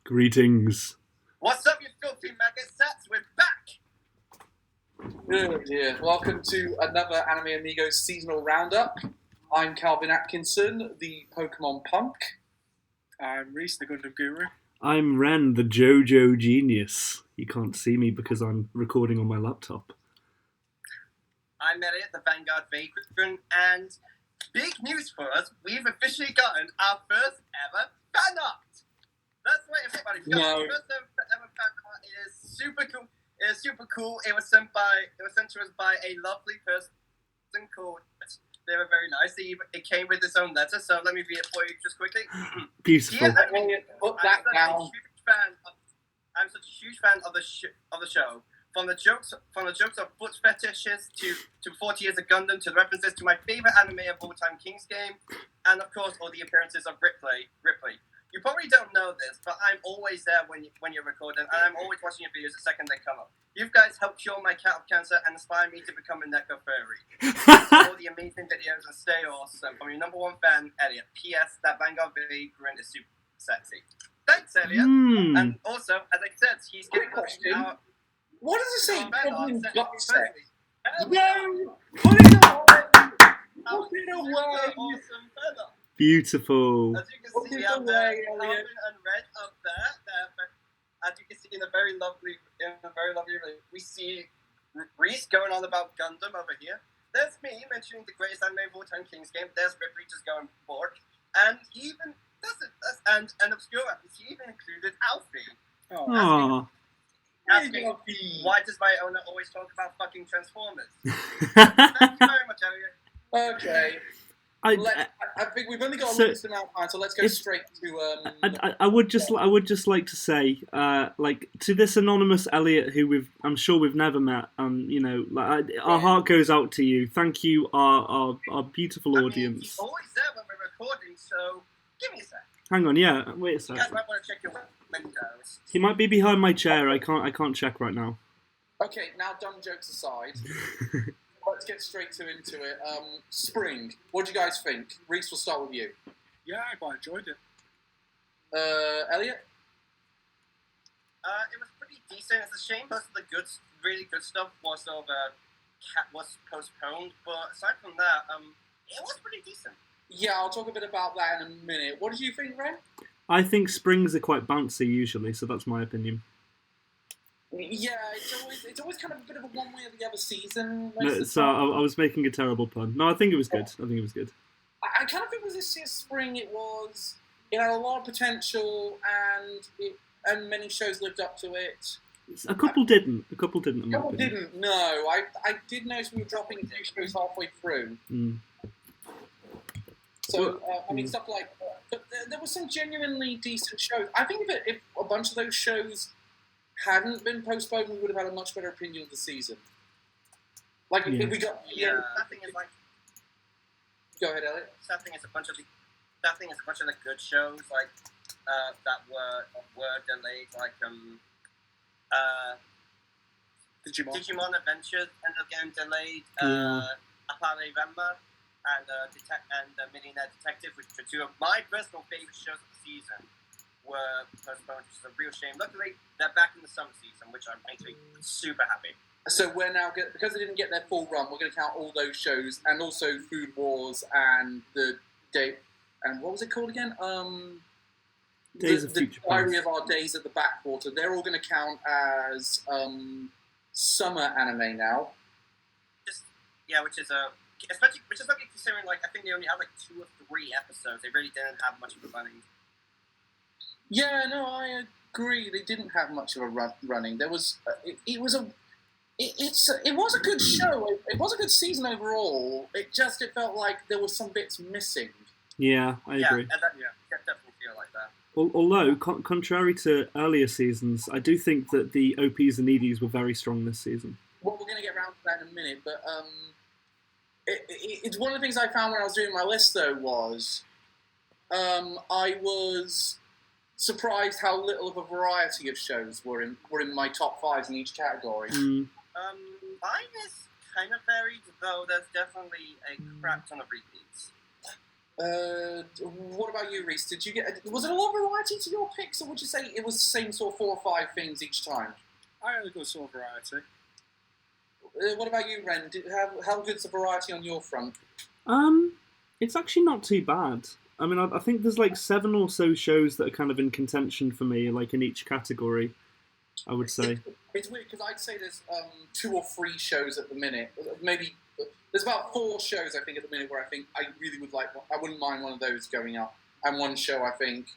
Greetings. What's up, you filthy maggots? We're back! Oh dear. Welcome to another Anime Amigos seasonal roundup. I'm Calvin Atkinson, the Pokemon punk. I'm Reese, the Gundam Guru. I'm Ren, the JoJo genius. You can't see me because I'm recording on my laptop. I'm Elliot, the Vanguard Vagrant, and big news for us, we've officially gotten our first ever fan art! That's right, everybody. We got our first ever fan art. It is super cool. It was sent to us by a lovely person called. They were very nice. It came with its own letter, so let me read it for you just quickly. Beautiful. Put that down. I'm such a huge fan of the show. From the jokes of foot fetishes to 40 years of Gundam to the references to my favorite anime of all time, King's Game, and of course all the appearances of Ripley. You probably don't know this, but I'm always there when you're recording, and I'm always watching your videos the second they come up. You guys help cure my cat of cancer and inspire me to become a Neko furry. All the amazing videos and stay awesome. From your number one fan, Elliot. P.S. That Vanguard Vagrant is super sexy. Thanks, Elliot. And also, as I said, he's giving us our... What does it say? No! Put it away! Put it away! Awesome feather. Beautiful. As you can see, we have Calvin and Red up there. As you can see in a very lovely room, we see Reese going on about Gundam over here. There's me mentioning the greatest anime of all time, King's Game. There's Ripley just going fork, and even and obscure reference. He even included Alfie. Asking, why does my owner always talk about fucking Transformers? Thank you very much, Elliot. Okay. I think we've only got a limited amount of time, so let's go straight to. I would just like to say, to this anonymous Elliot, who I'm sure we've never met, our heart goes out to you. Thank you, our beautiful audience. He's always there when we're recording, so give me a sec. Hang on, wait a sec. You guys might want to check your windows. He might be behind my chair. I can't check right now. Okay, now dumb jokes aside. Let's get straight into it. Spring. What do you guys think? Reese, we'll start with you. Yeah, I quite enjoyed it. Elliot? It was pretty decent. It's a shame most of the really good stuff was postponed. But aside from that, it was pretty decent. Yeah, I'll talk a bit about that in a minute. What did you think, Ren? I think springs are quite bouncy usually, so that's my opinion. Yeah, it's always kind of a bit of a one way or the other season. I was making a terrible pun. No, I think it was good. I kind of think with this year's spring, it had a lot of potential, and many shows lived up to it. A couple didn't. A couple didn't. No, I did notice we were dropping a few shows halfway through. So stuff like, but there were some genuinely decent shows. I think if a bunch of those shows hadn't been postponed, we would have had a much better opinion of the season. If we got that thing is like. Go ahead, Elliot. That thing is a bunch of the good shows that were delayed, Digimon Adventures ended up getting delayed. Apare Ranma and Millionaire Detective, which are two of my personal favorite shows of the season, were postponed, which is a real shame. Luckily, they're back in the summer season, which makes me super happy. So we're now, because they didn't get their full run, we're going to count all those shows, and also Food Wars and the day, and what was it called again? Days of Future Past. Diary of Our Days at the Backwater. They're all going to count as summer anime now. Which is lucky considering I think they only had 2 or 3 episodes. They really didn't have much of a running. Yeah, no, I agree. They didn't have much of a running. There was it was a good show. It was a good season overall. It felt like there were some bits missing. Yeah, I agree. I definitely feel like that. Although, contrary to earlier seasons, I do think that the OPs and EDs were very strong this season. Well, we're going to get around to that in a minute, but it's one of the things I found when I was doing my list, though, was I was surprised how little of a variety of shows were in my top 5s in each category. Mine is kind of varied, though there's definitely a crap ton of repeats. What about you, Reese? Did you get? Was it a lot of variety to your picks, or would you say it was the same sort of 4 or 5 things each time? I had a good sort of variety. What about you, Ren? How good's the variety on your front? It's actually not too bad. I mean, I think there's like 7 or so shows that are kind of in contention for me, like in each category, I would say. It's weird because I'd say there's 2 or 3 shows at the minute. Maybe there's about 4 shows I think at the minute where I think I really would like. I wouldn't mind one of those going up, and one show I think,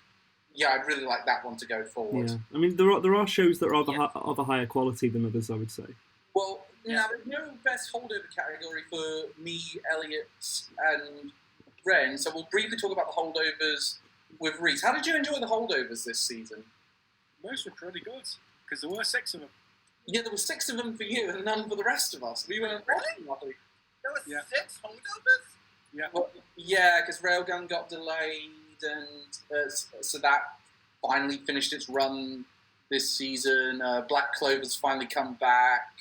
yeah, I'd really like that one to go forward. Yeah, I mean there are shows that are of a higher quality than others, I would say. Well, now there's no best holdover category for me, Elliot, and Ren, so we'll briefly talk about the holdovers with Reese. How did you enjoy the holdovers this season? Most were pretty good, because there were 6 of them. Yeah, there were 6 of them for you and none for the rest of us. We weren't Really? There were 6 holdovers? Yeah. Well, yeah, because Railgun got delayed, and so that finally finished its run this season. Black Clover's finally come back.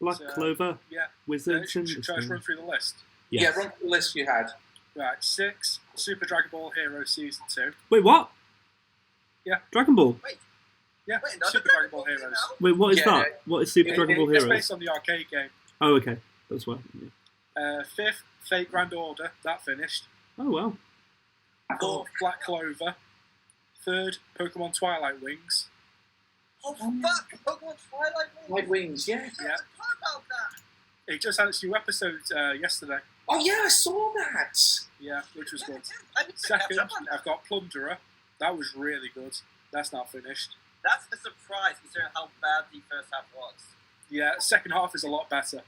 Black Clover, Yeah. Wizards, Should I just run through the list? yes. Yeah, run through the list you had. Right, 6, Super Dragon Ball Heroes Season 2. Wait, what? Yeah. Dragon Ball. Yeah, Wait, another Super Dragon Ball Heroes. now? Wait, what is Yeah. that? What is Super Dragon Ball It's Heroes? based on the arcade game. Oh, okay, that's why. Yeah. 5th, Fate Grand Order. That finished. Oh well. 4th, Black Clover. 3rd, Pokemon Twilight Wings. Oh, fuck! Pokemon Twilight Wings! White Wings, yeah. I forgot about that! It just had its new episode yesterday. Oh, yeah, I saw that. Yeah, which was good. I need to catch Second, up on that. I've got Plunderer. That was really good. That's not finished. That's a surprise considering how bad the first half was. Yeah, second half is a lot better.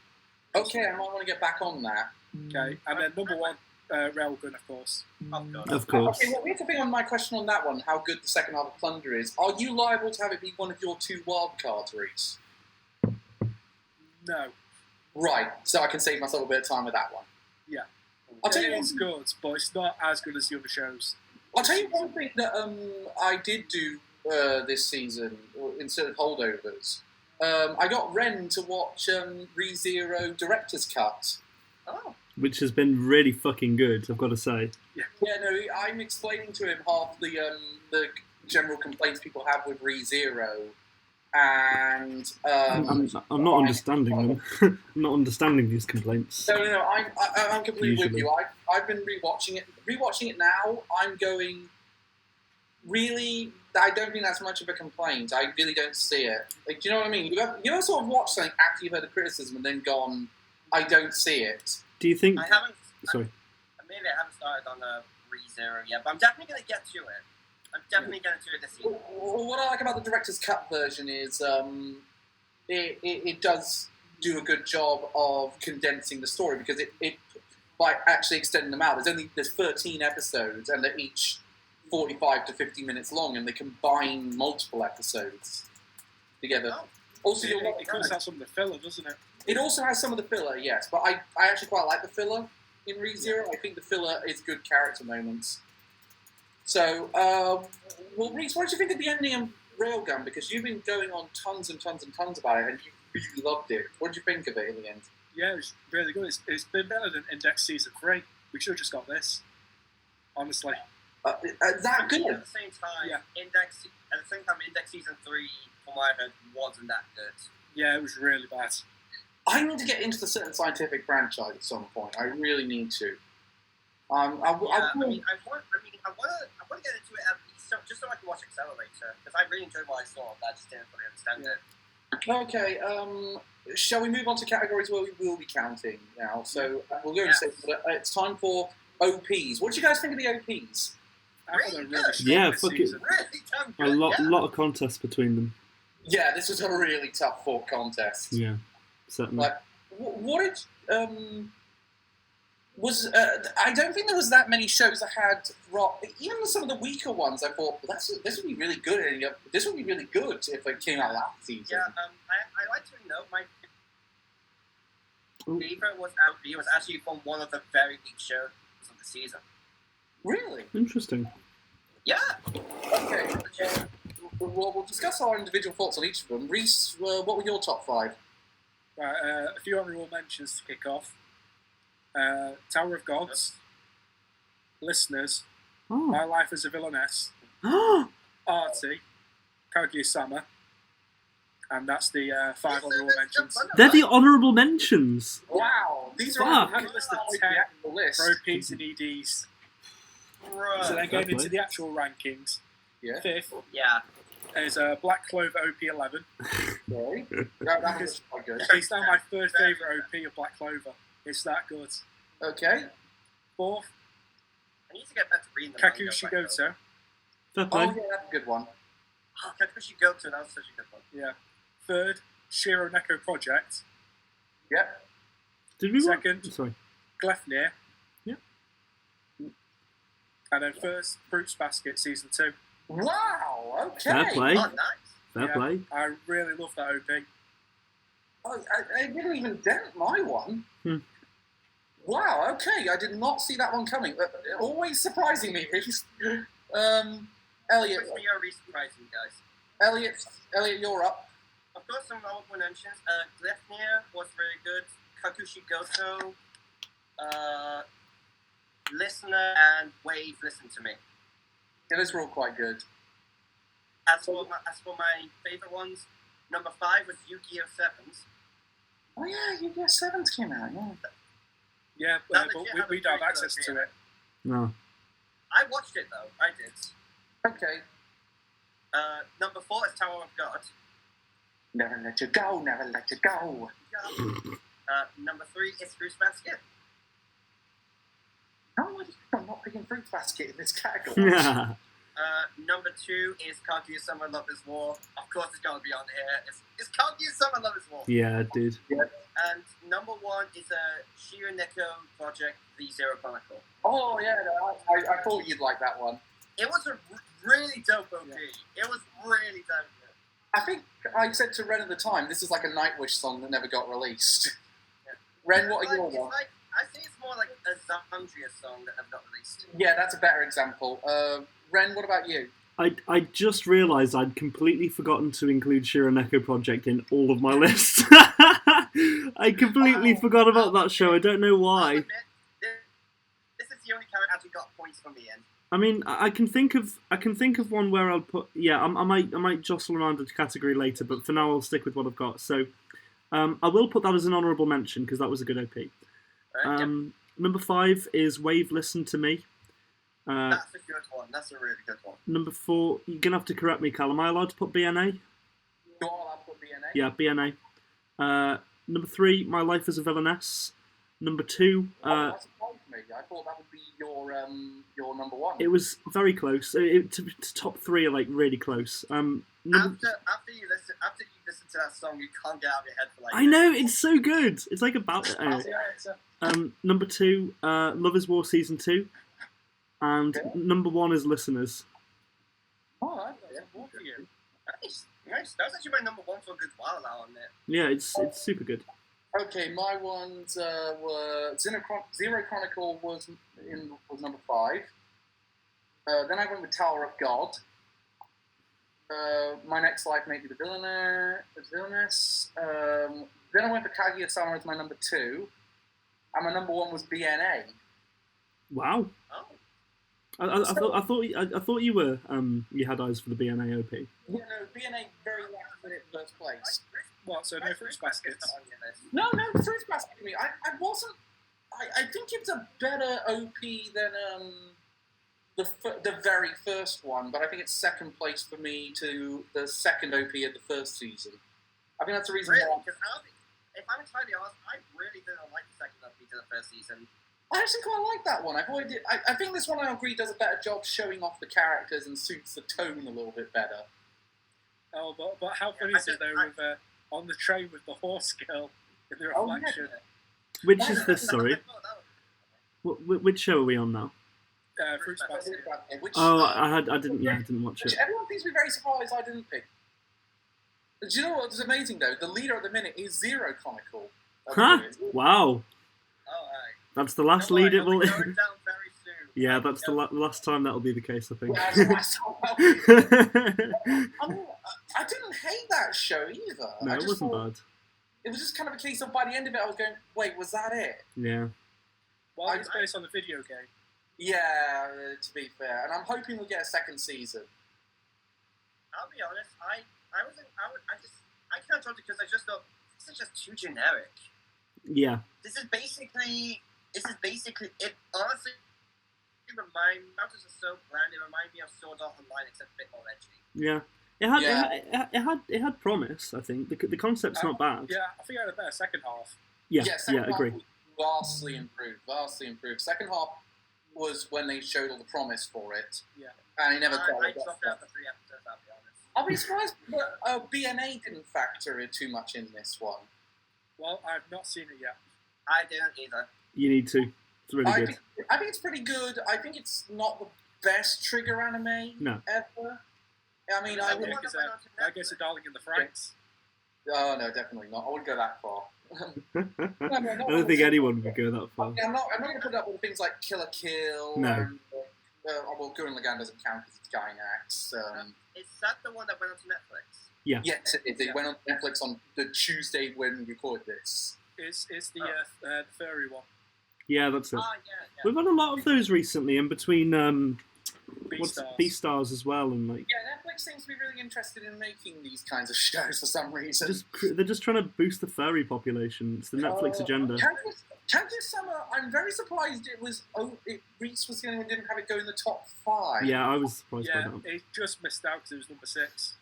Okay, I might want to get back on that. Okay, and then number 1, Railgun, of course. Oh, God. Of course. Okay, well, here's the thing on my question on that one, how good the second half of Plunder is. Are you liable to have it be one of your 2 wild cards, Reese? No. Right, so I can save myself a bit of time with that one. Yeah. I'll tell you It's good, but it's not as good as the other shows. I'll tell you one thing that I did do this season, instead of holdovers. I got Ren to watch ReZero Director's Cut. Oh. Which has been really fucking good, I've got to say. Yeah, no, I'm explaining to him half the general complaints people have with ReZero, and I'm not understanding them. I'm not understanding these complaints. No, I'm completely with Usually. you. I've been rewatching it. Rewatching it now, I'm going. Really, I don't think that's much of a complaint. I really don't see it. Like, do you know what I mean? You ever sort of watch something after you've heard the criticism and then gone, I don't see it. Do you think? I haven't. Sorry. Maybe I haven't started on the ReZero yet, but I'm definitely going to get to it. I'm definitely getting to it this season. What I like about the director's cut version is it does do a good job of condensing the story because it by actually extending them out. There's 13 episodes and they're each 45 to 50 minutes long, and they combine multiple episodes together. Oh. Also, It comes out some of the filler, doesn't it? it also has some of the filler, yes, but I actually quite like the filler in ReZero. I think the filler is good character moments. So, well, Reese, what did you think of the ending of Railgun? Because you've been going on tons and tons and tons about it, and you really loved it. What did you think of it in the end? Yeah, it was really good. It's been better than Index Season 3. We should have just got this. Honestly. That At good? the same time, Yeah. Index Season 3, from what I heard, wasn't that good. Yeah, it was really bad. I need to get into the certain scientific franchise at some point. I really need to. I want to get into it at least just so I can watch Accelerator, because I really enjoyed what I saw, but I just didn't fully understand it. Okay, shall we move on to categories where we will be counting now? So we'll go Yes. it's time for OPs. What do you guys think of the OPs? I thought they were really Really strong Yeah, this fuck it. season. Really damn A good. lot of contests between them. Yeah, this was a really tough fought contest. Yeah, certainly. Like, what did I don't think there was that many shows that had rock. Even some of the weaker ones, I thought, well, this would be really good. This would be really good if it came out last season. Yeah, I like to know my Ooh. favorite was actually from one of the very weak shows of the season. Really? Interesting. Yeah. Okay. We'll discuss our individual thoughts on each of them. Reese, what were your top 5? Right, a few honourable mentions to kick off. Tower of Gods. Listeners, Oh. My Life as a Villainess, Artie, Kaguya-sama, and that's the 5 honourable mentions. They're the honourable mentions. Wow, these are Fuck. I had a list of 10 the list. for OPs and EDs. Right. So then Fair going into play. the actual rankings, Yeah. 5th Yeah. is Black Clover OP11. Okay. That was quite good. It's now my third favourite OP of Black Clover. It's that good. Okay. 4th, I need to get back to reading the manga, Kakushi by the way. Goto. Fair Oh play. yeah, that's a good one. Oh, Kakushi Goto, that was such a good one. Yeah. 3rd, Shiro Neko Project. Yep. Did we watch? Second. Sorry. Gleipnir. Yeah. And then first, Fruits Basket Season 2. Wow. Okay. Fair play. Oh, nice. Fair Yeah. play. I really love that OP. Oh, I didn't even dent my one. Hmm. Wow. Okay, I did not see that one coming. Always surprising me. Elliot, We are re-surprising, guys. Elliot, you're up. Of course, some honorable mentions. Gleipnir was very good. Kakushi Goto, Listener, and Wave, Listen to Me. Yeah, those were all quite good. As for my favorite ones, number 5 was Yu-Gi-Oh! Sevens. Oh yeah, Yu-Gi-Oh! 7's came out. Yeah. Yeah, That but legit we had a don't have very access good to idea. it. No. I watched it though. I did. Okay. Number 4 is Tower of God. Never let you go. Never let you go. Number 3 is Fruits Basket. Oh, I'm not picking Fruit Basket in this category. Yeah. Number 2 is Kaguya-sama Lovers War. Of course, it's gotta be on here. It's Kaguya-sama Lovers War. Yeah, dude. And number 1 is Shiro Neko Project The Zero Chronicle. Oh yeah, no, I thought you'd like that one. It was a really dope OP. It was really dope. I think I said to Ren at the time, this is like a Nightwish song that never got released. Ren, what are your It's ones? like, I think it's more like a Zandria song that have not released. Yeah, that's a better example. Ren, what about you? I just realised I'd completely forgotten to include Shironeko Project in all of my lists. I completely forgot about that show. I don't know I'll why. admit, this is the only character that actually got points from the end. I mean, I can think of one where I'll put. Yeah, I might jostle around a category later, but for now I'll stick with what I've got. So, I will put that as an honourable mention because that was a good OP. Right? Yep. Number 5 is Wave. Listen to Me. That's a good one. That's a really good one. Number 4, you're gonna have to correct me, Cal. Am I allowed to put BNA? You're allowed to put BNA. Yeah, BNA. Number 3, My Life as a Villainess. Number 2, That surprised me. I thought that would be your number 1. it was very close. To top 3 are like really close. Number, After you listen to that song, you can't get out of your head for like. I know, it's so good. It's like about. Anyway. Yeah, Number 2, Love is War Season 2. And number 1 is Listeners. Oh, Yeah, good for you. Nice. That was actually my number 1 for a good while now on it. Yeah, it's super good. okay, my ones were Zero Chronicle was number 5. Then I went with Tower of God. My Next Life May Be the Villainess. Then I went for Kaguya-sama as my number 2. And my number 1 was BNA. Wow. Oh. I thought you were you had eyes for the BNA OP. Yeah, no, BNA very last minute first place. What, so no Fruits Baskets? No, Fruits Basket to me. I wasn't. I think it's a better OP than the very first one, but I think it's second place for me to the second OP of the first season. I think that's the reason Really? why. Because if I'm entirely honest, I really didn't like the second OP to the first season. I actually quite like that one. I think this one I agree does a better job showing off the characters and suits the tone a little bit better. Oh, but how funny is it though with on the train with the horse girl in the Oh, yeah. reflection? Which is this? Sorry. I thought that was- Which show are we on now? Fruits Basket. Which, Oh, I didn't watch which it. everyone seems to be very surprised I didn't pick. Do you know what's amazing though? The leader at the minute is Zero Chronicle. Huh? Wow. Oh, aye. That's the last Don't worry, lead it it'll be will. going down very soon. Yeah, that's the last time that'll be the case, I think. Yeah, I mean, I didn't hate that show either. No, I it just wasn't thought- bad. It was just kind of a case of by the end of it, I was going, wait, was that it? Well, Yeah. it's based on the video game. Yeah, to be fair, and I'm hoping we'll get a second season. I'll be honest. I can't judge it because I just thought this is just too generic. Yeah. This is basically it. Honestly, Mountains are so bland. It reminds me of Sword Art Online, except a bit more edgy. Yeah. It had promise. I think the concept's not bad. Yeah, I think I had a better second half. Yeah, second half agree. Was vastly improved. Second half was when they showed all the promise for it. Yeah. And it never I quite dropped out for 3 episodes, I'll be honest. I'll be surprised that BNA didn't factor too much in this one. Well, I've not seen it yet. I didn't either. You need to. It's really good. I think it's pretty good. I think it's not the best Trigger anime ever. I mean, I guess a Darling in the Franxx. Oh no, definitely not. I wouldn't go that far. I don't think anyone would go that far. I'm not going to put up with things like Kill la Kill. No. And, well, Gurren Lagann doesn't count because it's Gainax. Is that the one that went onto Netflix? Yeah. Yes, it went on Netflix on the Tuesday when we record this. It's the furry one. Yeah, that's it. Ah, yeah. We've had a lot of those recently, in between Beastars. Beastars as well, and like. Yeah, Netflix seems to be really interested in making these kinds of shows for some reason. They're just trying to boost the furry population. It's the Netflix agenda. Kaguya-sama, I'm very surprised Reese was the only one who didn't have it go in the top 5. Yeah, I was surprised by that. It just missed out because it was number 6.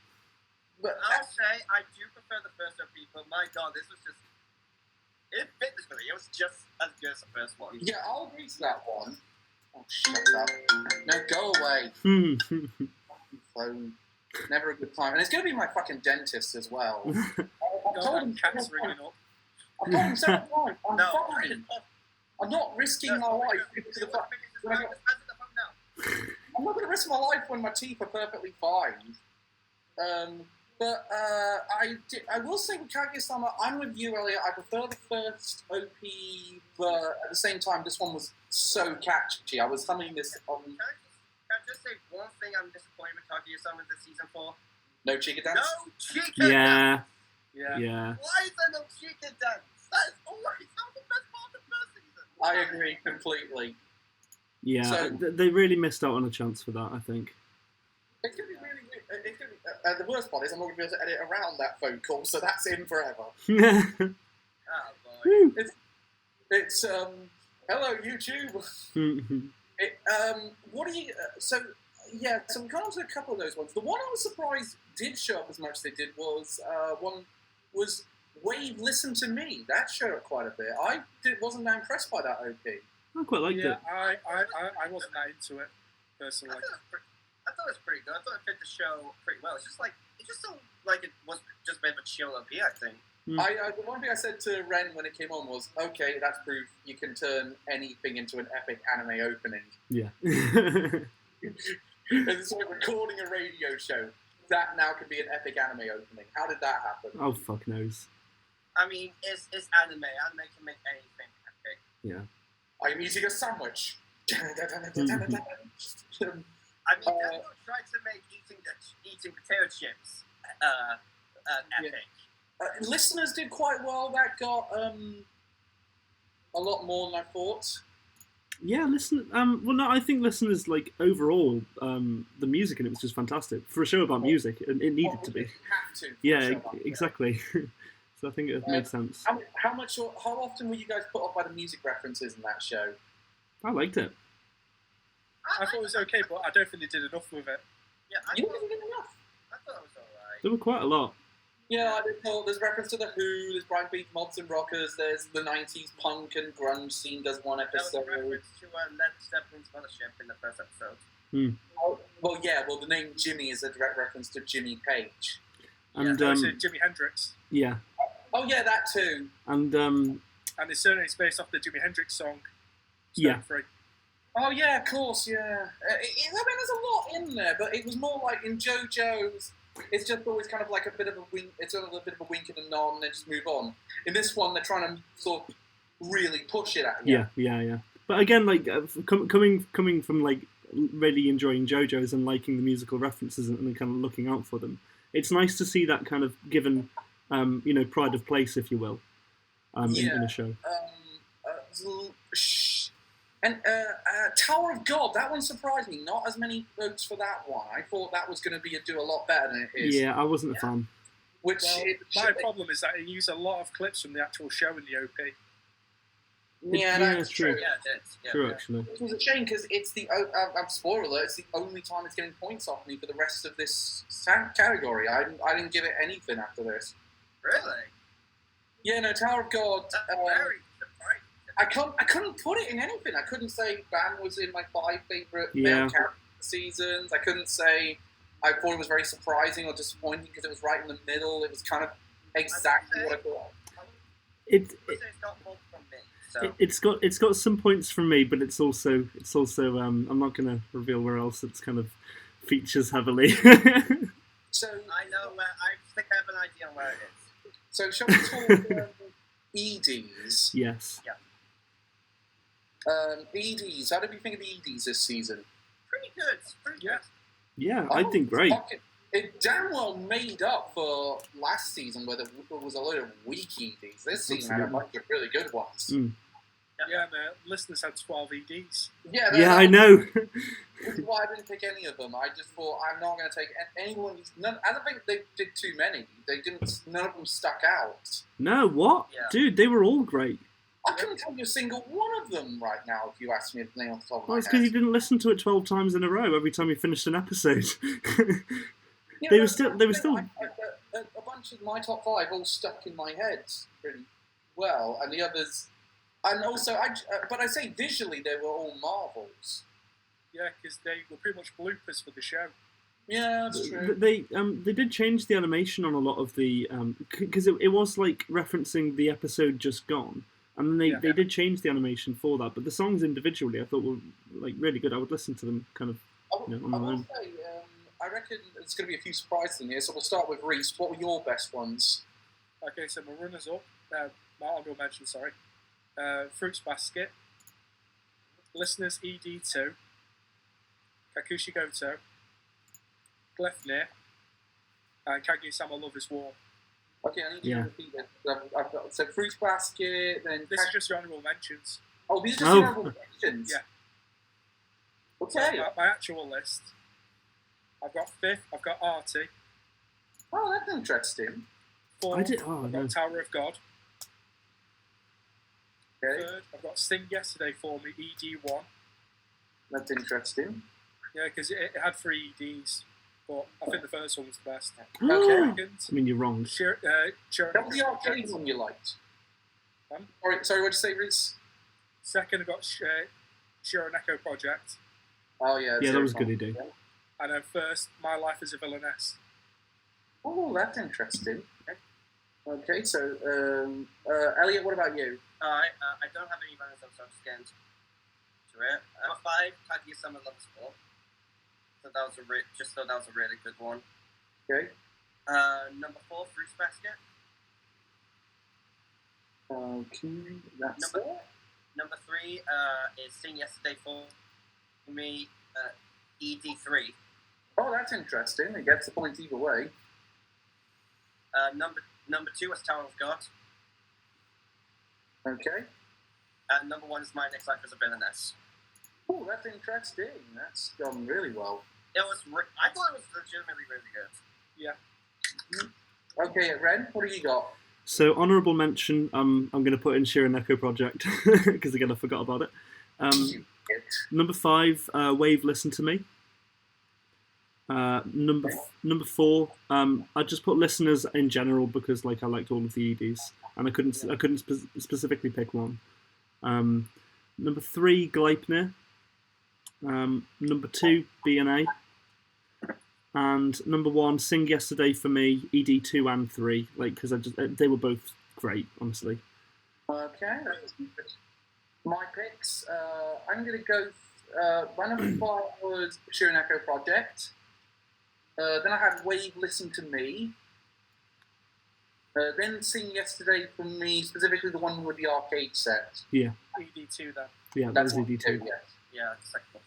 But I'll say I do prefer the first OP, but my god, this was just... It fit this movie. It was just as good as the first one. yeah, I'll agree to that one. Oh, shut up. No, go away. Phone. Never a good time. And it's going to be my fucking dentist as well. I told him Cat's ringing up. I told him several times. I'm No, fine. I'm not risking my life to the fact when I got, I'm not going to risk my life when my teeth are perfectly fine. But I will say with Kaguya-sama, I'm with you, Elliot. I prefer the first OP, but at the same time, this one was so catchy. I was humming this on... Can I just say one thing I'm disappointed with Kaguya-sama this season 4? No Chica Dance? No Chica Dance! Yeah. Why is there no Chica Dance? That was the best part of the first season. I agree completely. Yeah, So- they really missed out on a chance for that, I think. It's going to be really weird. It's gonna be, the worst part is I'm not going to be able to edit around that phone call, so that's in forever. Oh boy. Woo. It's hello YouTube. What do you? So we got onto a couple of those ones. The one I was surprised did show up as much as they did was Wave Listen to Me. That showed up quite a bit. Wasn't that impressed by that OP. I quite liked it. I wasn't that into it personally. I thought it was pretty good. I thought it fit the show pretty well. It just so like it was just a bit of a chill OP, I think. The one thing I said to Ren when it came on was, okay, that's proof you can turn anything into an epic anime opening. Yeah. And so recording a radio show, that now can be an epic anime opening. How did that happen? Oh, fuck knows. I mean, it's anime. Anime can make anything epic. Yeah. I'm eating a sandwich. I mean, they're not trying to make eating potato chips epic. Listeners did quite well. That got a lot more than I thought. Yeah, I think listeners, like, overall, the music in it was just fantastic. For a show about music, it needed to be. Have to. Yeah, exactly. So I think it made sense. How often were you guys put off by the music references in that show? I liked it. I thought it was okay, but I don't think they did enough with it. Yeah, You didn't get enough. I thought it was alright. There were quite a lot. Yeah, there's reference to The Who, there's Brian Beat Mods and Rockers, there's the 90s punk and grunge scene does one There was episode. a reference to Led Zeppelin's Mothership in the first episode. The name Jimmy is a direct reference to Jimmy Page. And So Jimi Hendrix. yeah. Oh yeah, that too. And And his surname is based off the Jimi Hendrix song. Yeah. Free. Oh yeah, of course, yeah. There's a lot in there, but it was more like in JoJo's. It's just always kind of like a bit of a wink. It's a little bit of a wink and a nod, and then just move on. In this one, they're trying to sort of really push it at you. Yeah. But again, like coming from like really enjoying JoJo's and liking the musical references and kind of looking out for them, it's nice to see that kind of given, pride of place, if you will, in a show. And Tower of God, that one surprised me. Not as many votes for that one. I thought that was going to do a lot better than it is. Yeah, I wasn't a fan. Which my problem is that it used a lot of clips from the actual show in the OP. Yeah, that's true. Yeah, it is. Yeah, True, actually. It was a shame because it's the spoiler alert. It's the only time it's getting points off me for the rest of this category. I didn't give it anything after this. Really? Yeah, no, Tower of God. That's very surprising. I couldn't put it in anything. I couldn't say Bam was in my 5 favorite Yeah. male character seasons. I couldn't say I thought it was very surprising or disappointing because it was right in the middle. It was kind of exactly what I thought. It's got more from me. So. It's got some points from me, but it's also I'm not going to reveal where else it's kind of features heavily. So I know where. I think I have an idea on where it is. So shall we talk EDs? Yes. Yeah. EDs. How did we think of the EDs this season? Pretty good. Pretty good. Yeah, I think great. It damn well made up for last season where there was a load of weak EDs. This season had a bunch of really good ones. Mm. Yeah, the listeners had 12 EDs. Yeah, I know. Which is why I didn't pick any of them. I just thought I'm not going to take anyone. I don't think they did too many. None of them stuck out. No, what? Yeah. Dude, they were all great. I couldn't tell you a single one of them right now if you asked me the name off the top of my Well, it's head. because you didn't listen to it 12 times in a row every time you finished an episode. Yeah, They were still. A bunch of my top 5 all stuck in my head pretty well, and the others. And also, but I say visually they were all marvels. Yeah, because they were pretty much bloopers for the show. Yeah, that's true. They did change the animation on a lot of the because it was like referencing the episode just gone, and then they did change the animation for that. But the songs individually, I thought were like really good. I would listen to them kind of on their own. Say, I reckon there's going to be a few surprises in here. So we'll start with Reese. What were your best ones? Okay, so my runners up, my honorable mention, sorry. Fruits Basket, Listeners ED2, Kakushi Goto, Gleipnir, and Kaguya-sama Love is War. Okay, I need you to repeat it. I've got so Fruits Basket. Then This is just your honorable mentions. Oh, these are just honorable mentions. Yeah. Okay. So my actual list. I've got 5th. I've got Artie. Oh, that's interesting. 4th. No. I've got Tower of God. Okay, 3rd. I've got Sing Yesterday for Me ED1. that's interesting. Yeah, because it had 3 EDs, but I think the first one was the best. Okay. Second, I mean, you're wrong. That was the arcade one you liked. Sorry, what'd you say, Reese? Second, I got Shironeko Project. Oh yeah. Yeah, that was a good idea. And then first, My Life as a Villainess. Oh, that's interesting. Okay, so Elliot, what about you? I don't have any runners up, so I'm just getting to it. Number 5, Kaguya-sama Love is War. So that was a really good one. Okay. Number 4, Fruits Basket. Okay, that's Number 3 is Sing Yesterday for Me, ED3. Oh, that's interesting. It gets the points either way. Number 2 was Tower of God. Okay. And number 1 is My Next Life as a Villainess. Oh, that's interesting. That's gone really well. I thought it was legitimately really good. Yeah. Okay, Ren, what do you got? So honourable mention. I'm going to put in Shironeko Project because again I forgot about it. Number 5, Wave Listen to Me. Number 4, I just put Listeners in general because like I liked all of the EDs and I couldn't specifically pick one. Number 3, Gleipnir. Number 2, B&A. And number 1, Sing Yesterday for Me, ED2 and 3, like because they were both great, honestly. Okay. My picks. I'm going to go. My number 5 was Shironeko Project. Then I had Wave Listen to Me. Then Sing Yesterday for Me, specifically the one with the arcade set. Yeah. ED2 then. Yeah, That's that was ED2. Yes. Yeah, second.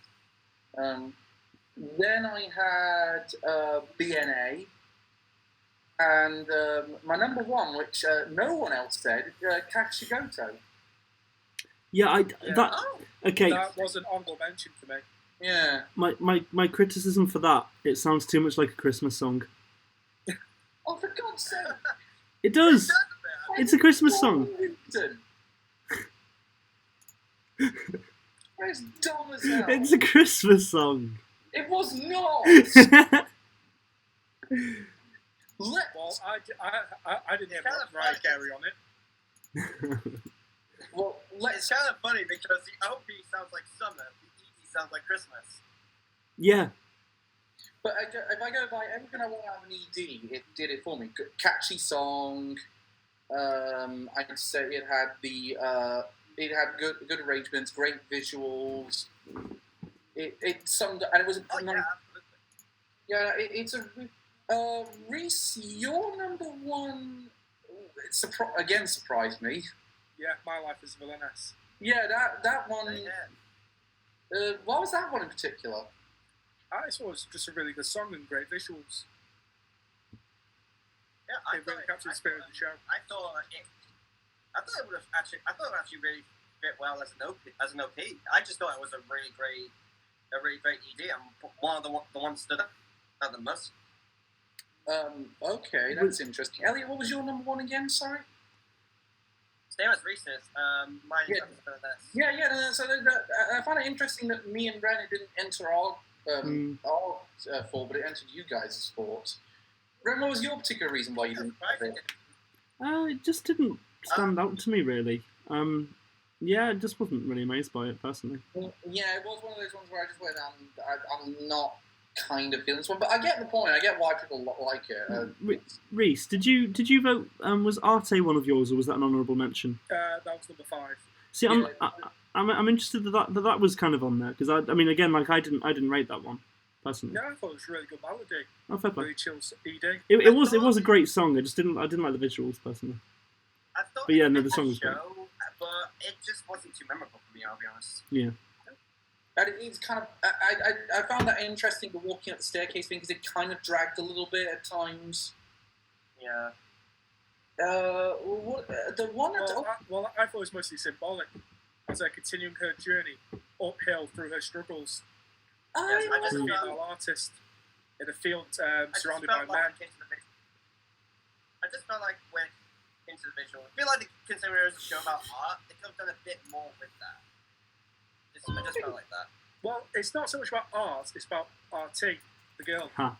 Then I had BNA. And my number 1, which no one else said, Kakushigoto. Yeah, Yeah. that Oh, okay. That was an honourable mention for me. Yeah. My criticism for that, it sounds too much like a Christmas song. Oh, for God's sake! It does. it does a bit. It's a Christmas song. It's dumb as hell. It's a Christmas song. It was not. Well, I didn't hear Mariah Carey on it. Well, It's kind of funny because the OP sounds like summer, the ED sounds like Christmas. Yeah. But if I go by everything I want out of an ED, it did it for me. Catchy song. I'd say it had good arrangements, great visuals. It summed and it was Oh, yeah, absolutely. yeah. It's a Reese. Your number one. Again surprised me. Yeah, My Life as a Villainess. Yeah, that one. Yeah. What was that one in particular? I thought it was just a really good song and great visuals. Yeah, It really captured the spirit of the show. I thought it would have actually really fit well as an OP. I just thought it was a really great ED, and one of the ones stood out the most. Okay, that's interesting. Elliot, what was your number one again? Sorry. Same as Reese's. Mine is Yeah. this. Yeah. No, so I find it interesting that me and Ren didn't enter our fall, but it entered you guys' sport. Ren, what was your particular reason why you didn't have it? It just didn't stand out to me really. Yeah, I just wasn't really amazed by it personally. Yeah, it was one of those ones where I just went, I'm not kind of feeling this one, but I get the point. I get why people like it. Reese, did you vote? Was Arte one of yours, or was that an honourable mention? That was number 5. See, I'm interested that was kind of on there because I mean again like I didn't rate that one personally. Yeah, I thought it was a really good melody. Oh, fair play. Really chills ED. It was a great song. I didn't like the visuals personally. I thought But yeah, it no, was the song a was great. show, but it just wasn't too memorable for me. I'll be honest. Yeah. And it's kind of, I found that interesting, the walking up the staircase thing, because it kind of dragged a little bit at times. Yeah. The one at Well, I thought it was mostly symbolic as they're continuing her journey uphill through her struggles Yes, I as a just female artist in a field I surrounded just by felt men. like I just felt like when into the visual, I feel like considering it was a show about art, they could have done a bit more with that. I just felt like that. Well, it's not so much about art, it's about RT, the girl, Huh.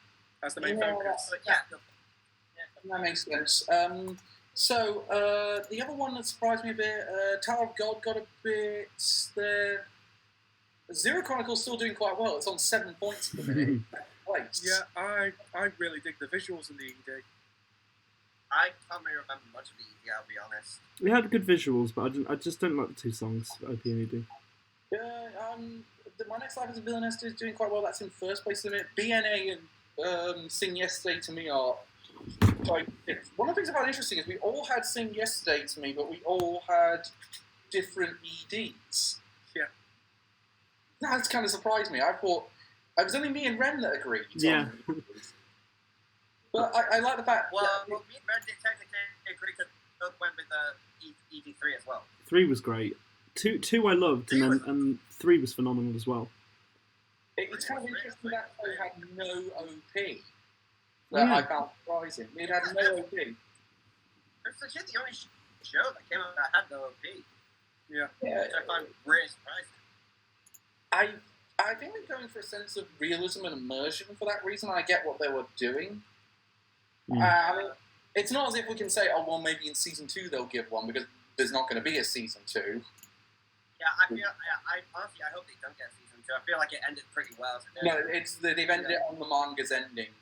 as the main Yeah. focus. But yeah, that makes sense. So the other one that surprised me a bit, Tower of God got a bit there. Zero Chronicle's still doing quite well. It's on 7 points at the minute. Place. Yeah, I really dig the visuals in the ED. I can't really remember much of the ED, I'll be honest. We had good visuals, but I just don't like the two songs OP and ED. My Next Life as a Villainess is doing quite well. That's in first place at the minute. BNA and Sing Yesterday to Me are quite. One of the things I found interesting is we all had Sing Yesterday to Me, but we all had different EDs. Yeah. That's kind of surprised me. I thought it was only me and Ren that agreed. Yeah. But I like the fact. Well, me and Brad did technically agree to both went with ED3 as well. 3 was great. Two I loved, and 3 was phenomenal as well. It's kind of interesting that it had no OP. That I found surprising. It had no OP. It's legit the only show that came out that had no OP. Yeah. Which I find really surprising. I think they're going for a sense of realism and immersion for that reason. I get what they were doing. I mean, it's not as if we can say, oh, well, maybe in season 2 they'll give one, because there's not going to be a season 2. Yeah, I honestly, I hope they don't get season 2. I feel like it ended pretty well. No, they've ended it on the manga's ending.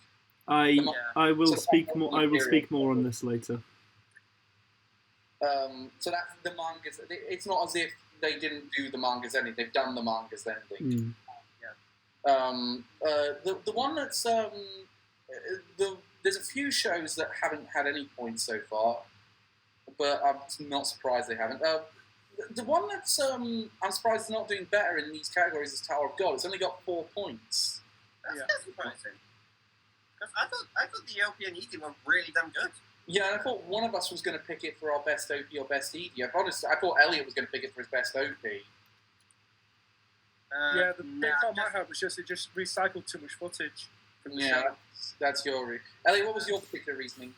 I will speak more. I will speak more on this later. So that's the manga's. It's not as if they didn't do the manga's ending. They've done the manga's ending. The one that's there's a few shows that haven't had any points so far, but I'm not surprised they haven't. The one that's I'm surprised it's not doing better in these categories is Tower of God. It's only got 4 points. That's surprising. Because I thought the OP and ED were really damn good. Yeah, and I thought one of us was going to pick it for our best OP or best ED. I thought Elliot was going to pick it for his best OP. Yeah, the big problem I had was it just recycled too much footage from the show. That's your reason. Elliot, what was your particular reasoning?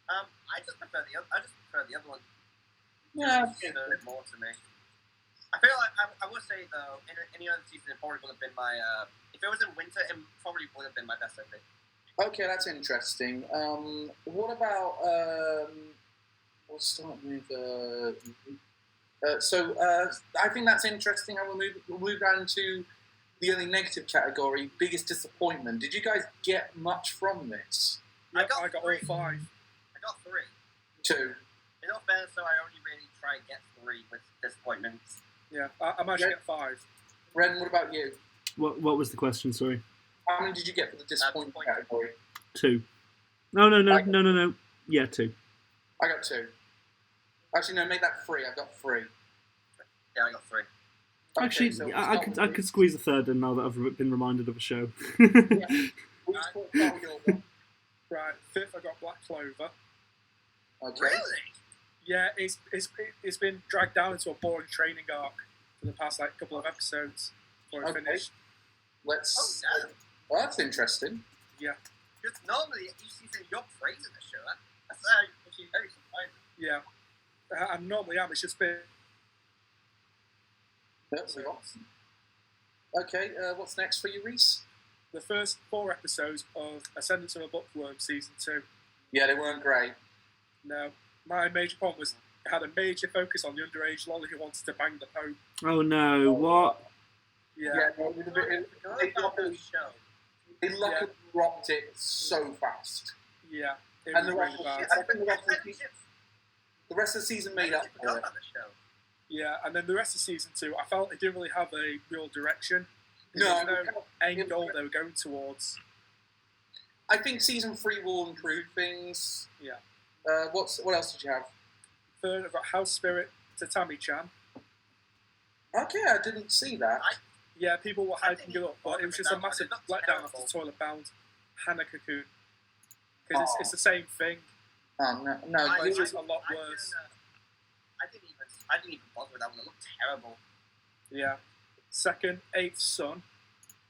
I just prefer the other one. Yeah, It's a bit more to me. I feel like I would say though, in any other season, it probably would have been my. If it was in winter, it probably would have been my best OP. Okay, that's interesting. What about? We'll start with. I think that's interesting. I will move down to the only negative category, biggest disappointment. Did you guys get much from this? I got all 5. I got 3. 2. In all fairness, so I only really try and get 3 with disappointments. Yeah, I managed to get 5. Ren, what about you? What was the question? Sorry. How many did you get for the disappointment category? 2. No. Yeah, 2. I got 2. Actually, no, make that 3. I've got 3. Yeah, I got 3. Okay, Actually, so I could squeeze a third in now that I've been reminded of a show. Right, 5th I got Black Clover. Okay. Really? Yeah, it's been dragged down into a boring training arc for the past couple of episodes before it finished. Let's. Oh, yeah. Well, that's interesting. Yeah. Because normally each season you're praising the show. That's actually very surprising. Yeah, I normally am. It's just been. That's awesome. Okay, what's next for you, Reese? The first 4 episodes of Ascendance of a Bookworm Season 2. Yeah, they weren't great. No, my major problem was it had a major focus on the underage lolly who wanted to bang the Pope. Oh no! What? Yeah. They luckily dropped it so fast. Yeah. It And was the rest, really bad. I think the rest of the season made up for it. Yeah, and then the rest of season 2, I felt it didn't really have a real direction. No, There was no end goal they were going towards. I think season 3 will improve things. Yeah. What else did you have? Third, I've got House Spirit to Tammy-chan. Okay, I didn't see that. Yeah, people were hyping it up, but it was just a massive letdown after Toilet Bound Hana Cocoon. Because it's the same thing. Oh, no, but it's just a lot worse. I didn't even bother with that one. It looked terrible. Yeah. Second, 8th Son.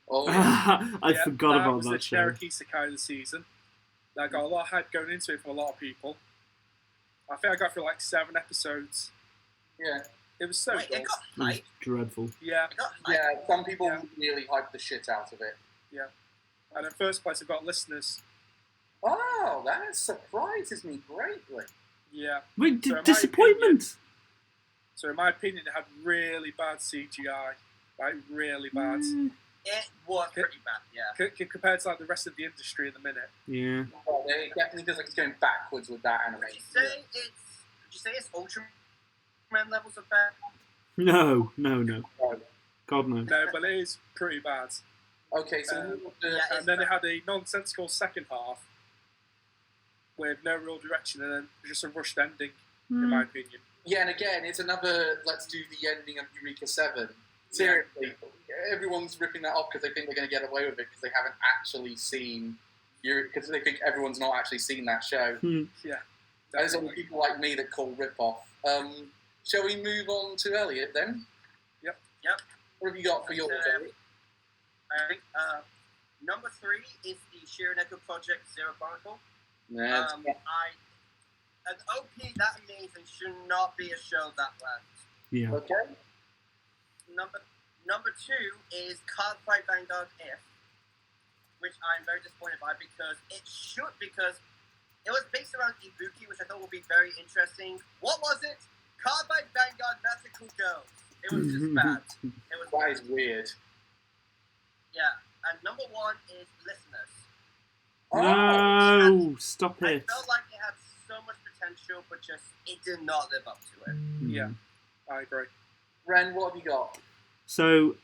Oh, yeah. I forgot about was that the show. generic isekai of the season. That got a lot of hype going into it from a lot of people. I think I got through 7 episodes. Yeah. It was so Wait, good. it got It was hype. dreadful. Yeah. It got hype. Yeah, some people really hyped the shit out of it. Yeah. And in first place, I've got Listeners. Oh, that surprises me greatly. Yeah. Wait, So in my disappointment! So in my opinion, it had really bad CGI. Really bad. It was pretty bad, yeah. Compared to the rest of the industry in the minute. Yeah. Oh, it definitely feels like it's going backwards with that Would animation. you say it's Ultraman levels of bad? No. Oh. God no. No, but it is pretty bad. Okay, so And then it had a nonsensical second half with no real direction and then just a rushed ending, in my opinion. yeah, and again, it's another let's do the ending of Eureka 7. Seriously, everyone's ripping that off because they think they're going to get away with it because they haven't actually seen because they think everyone's not actually seen that show. Yeah. There's only people like me that call rip-off. Shall we move on to Elliot then? Yep. What have you got for yours, Elliot? I think number 3 is the Shiraneko Project Zero Chronicle. Yeah, An OP that amazing should not be a show that lands. Yeah. okay. Number 2 is Cardfight Vanguard If, which I'm very disappointed by because it was based around Ibuki, which I thought would be very interesting. What was it? Cardfight Vanguard Magical Girls. It was just bad. It was That is weird. Yeah, and number 1 is Listeners. No, stop I it. felt like it had so much potential, but just it did not live up to it. Yeah, I agree. Ren, what have you got? So,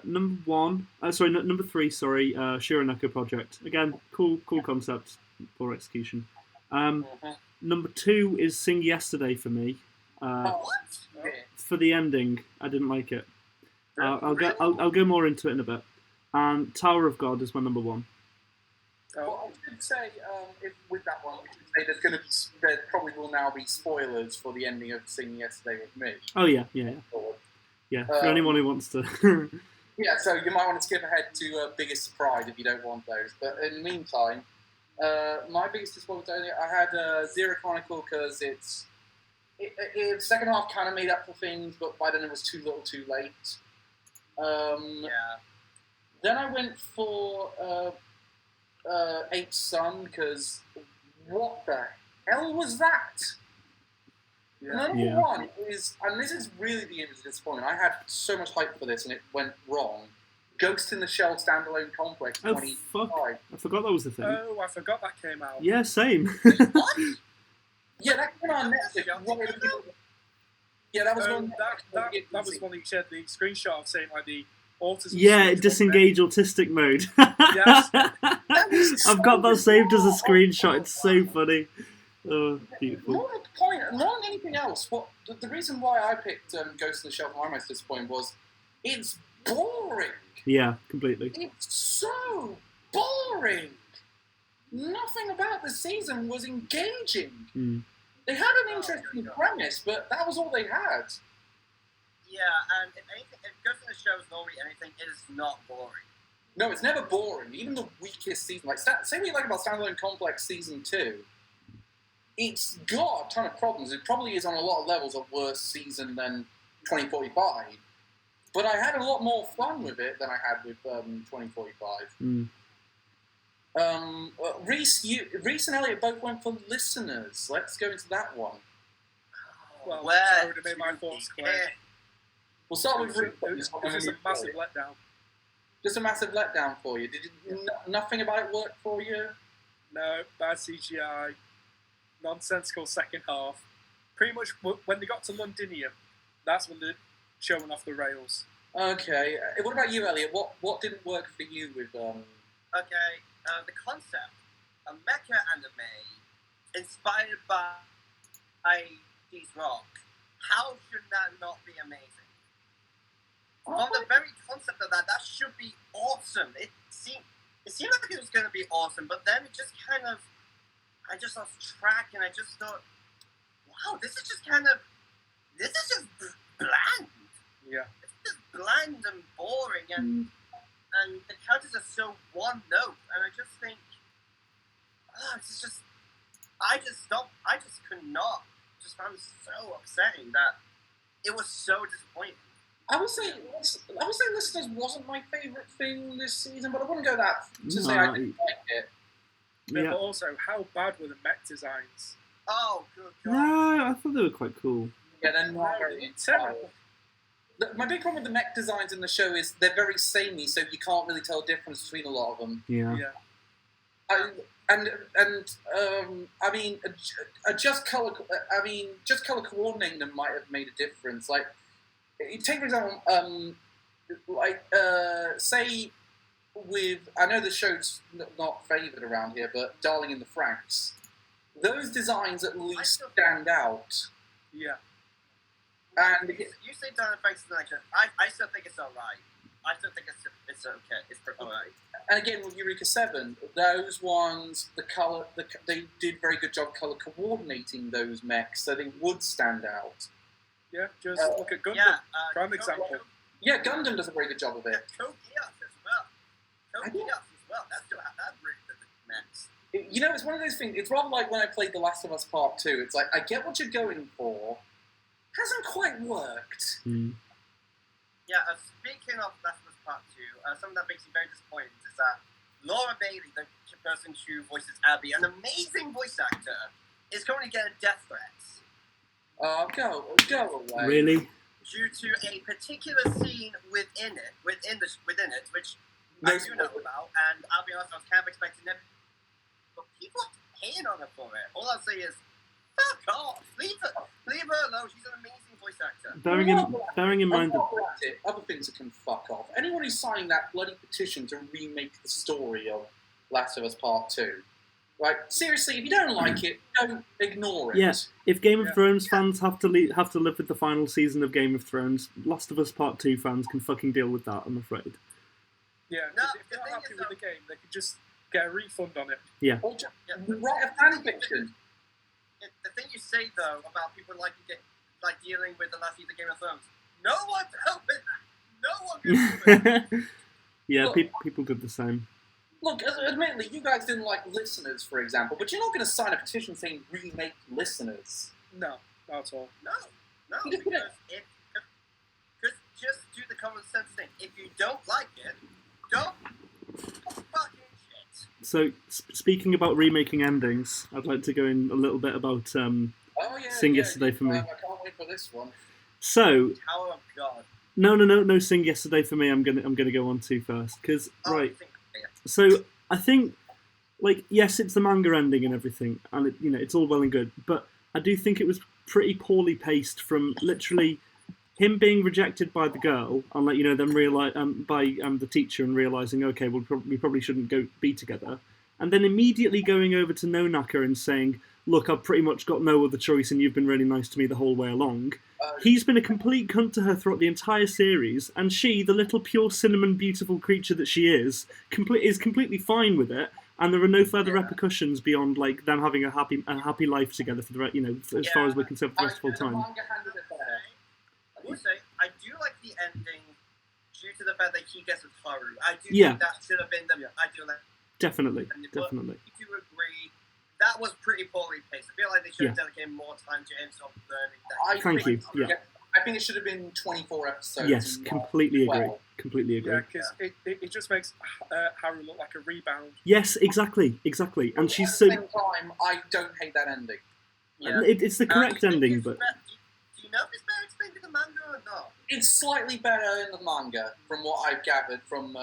number 3, Shiraneko Project. Again, cool concept, poor execution. Number 2 is Sing Yesterday for me. What? For the ending, I didn't like it. I'll go more into it in a bit. And Tower of God is my number 1. Well, I should say, with that one, we should say there probably will now be spoilers for the ending of Singing Yesterday with Me. Oh yeah. For anyone who wants to. Yeah, so you might want to skip ahead to Biggest Surprise if you don't want those. But in the meantime, my biggest disappointment, I had Zero Chronicle because it's second half kind of made up for things, but by then it was too little, too late. Then I went for Eighth Son because what the hell was that? Number one is, and this is really the image of disappointment. I had so much hype for this and it went wrong. Ghost in the Shell standalone complex 25. Fuck. I forgot that was the thing. Oh, I forgot that came out. Yeah, same. What? Yeah, that came out on Netflix. Yeah, that was one. That was one that you shared the screenshot of saying like the autism. Yeah, disengage autistic mode. Yes. I've got that saved as a screenshot. It's so funny. Oh, beautiful. More than anything else, the reason why I picked Ghost in the Shell for my most disappointing was it's boring. Yeah, completely. It's so boring. Nothing about the season was engaging. They had an interesting premise, but that was all they had. Yeah, and if Ghost in the Shell is normally anything, it is not boring. No, it's never boring. Even the weakest season, like say what you like about Standalone Complex Season 2, it's got a ton of problems. It probably is on a lot of levels a worse season than 2045. But I had a lot more fun with it than I had with 2045. Reese and Elliot both went for Listeners. Let's go into that one. Well, Where I would have made my thoughts clear. We'll start with Reese. It was just a massive letdown. Just a massive letdown for you. Nothing about it work for you? No, bad CGI, nonsensical second half. Pretty much when they got to Londinium, that's when the show went off the rails. Okay. What about you, Elliot? What didn't work for you with Okay, the concept, a mecha anime inspired by these rock. How should that not be amazing? From the very concept of that should be awesome. It seemed like it was going to be awesome, but then it just kind of, I just lost track, and I just thought, wow, this is just bland. Yeah. It's just bland and boring, and the characters are so one note, and I just think, this is just, I just could not, just found it so upsetting that it was so disappointing. I would say Listeners wasn't my favourite thing this season, but I wouldn't go that to say I didn't like it. Yeah. But also, how bad were the mech designs? Oh, good God. No, I thought they were quite cool. Yeah, they're not very terrible. My big problem with the mech designs in the show is they're very samey, so you can't really tell the difference between a lot of them. Yeah. I mean, just color coordinating them might have made a difference. Like, take for example, say with, I know the show's not favoured around here, but Darling in the Franxx, those designs at least stand out. Yeah. And you say Darling in the Franxx is an action. I still think it's alright. I still think it's okay. It's alright. And again, with Eureka 7, those ones, they did a very good job color coordinating those mechs so they would stand out. Yeah, just look at Gundam. Prime example. Yeah, Gundam does a very good job of it. Code Geass as well. That's really good mechs. You know, it's one of those things, it's rather like when I played The Last of Us Part 2. It's like, I get what you're going for, hasn't quite worked. Yeah, speaking of Last of Us Part 2, something that makes me very disappointed is that Laura Bailey, the person who voices Abby, an amazing voice actor, is currently getting death threats. Go away. Really? Due to a particular scene within it, which I do know about, and I'll be honest, I was kind of expecting it, but people are hating on her for it. All I'll say is, fuck off! Leave her alone. She's an amazing voice actor. Bearing in mind that other things that can fuck off. Anyone who's signing that bloody petition to remake the story of Last of Us Part 2. Right? Seriously, if you don't like it, don't ignore it. Yes, if Game of Thrones fans have to live with the final season of Game of Thrones, Last of Us Part 2 fans can fucking deal with that, I'm afraid. Yeah, if they're not happy with the game, they could just get a refund on it. Yeah. Or just write a fan fiction. the thing you say though about people like dealing with the last season of Game of Thrones, no one's helping that. No one can do it. Yeah, Look, people did the same. Look, admittedly, you guys didn't like Listeners, for example, but you're not going to sign a petition saying remake Listeners. No, not at all. No, because just do the common sense thing. If you don't like it, don't fucking shit. So, speaking about remaking endings, I'd like to go in a little bit about Sing Yesterday for Me. I can't wait for this one. So, Tower of God. No, Sing Yesterday for Me. I'm gonna go on to first because right. So I think, like, yes, it's the manga ending and everything, and it's all well and good, but I do think it was pretty poorly paced from literally him being rejected by the girl and them realize by the teacher and realizing, okay, we probably shouldn't be together, and then immediately going over to Nonaka and saying, look, I've pretty much got no other choice, and you've been really nice to me the whole way along. He's been a complete cunt to her throughout the entire series, and she, the little pure cinnamon beautiful creature that she is completely fine with it, and there are no further repercussions beyond like them having a happy life together for the as far as we're concerned for the rest of all time. I will say I do like the ending due to the fact that he gets with Haru. I do Yeah. think that should have been the ideal ending. Definitely. I do agree. That was pretty poorly paced. I feel like they should have dedicated more time to him sort of learning that. Thank you. Yeah. I think it should have been 24 episodes. Yes, completely agree. Completely agree. Yeah, because it just makes Haru look like a rebound. Yes, exactly. And she's at so. the same time, I don't hate that ending. Yeah. It's the correct ending, but. Do you know if it's better explained in the manga or not? It's slightly better in the manga, from what I've gathered from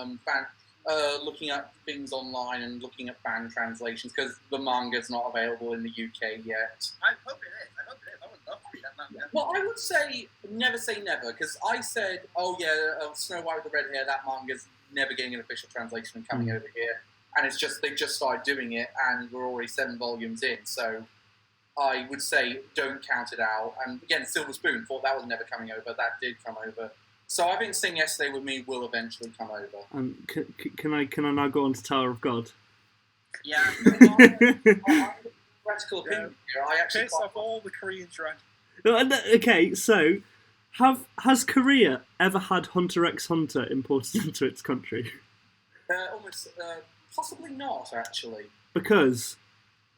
looking at things online and looking at fan translations, because the manga's not available in the UK yet. I hope it is. I would love to read that manga. Well, I would say never, because I said, Snow White with the Red Hair, that manga's never getting an official translation and coming over here. And it's just, they've just started doing it, and we're already 7 volumes in, so I would say don't count it out. And again, Silver Spoon, thought that was never coming over, that did come over. So I think Sing Yesterday with Me will eventually come over. Can I now go on to Tower of God? Yeah. Practical opinion here. I actually Piss off all the Koreans, right? Okay, so has Korea ever had Hunter x Hunter imported into its country? Possibly not, actually. Because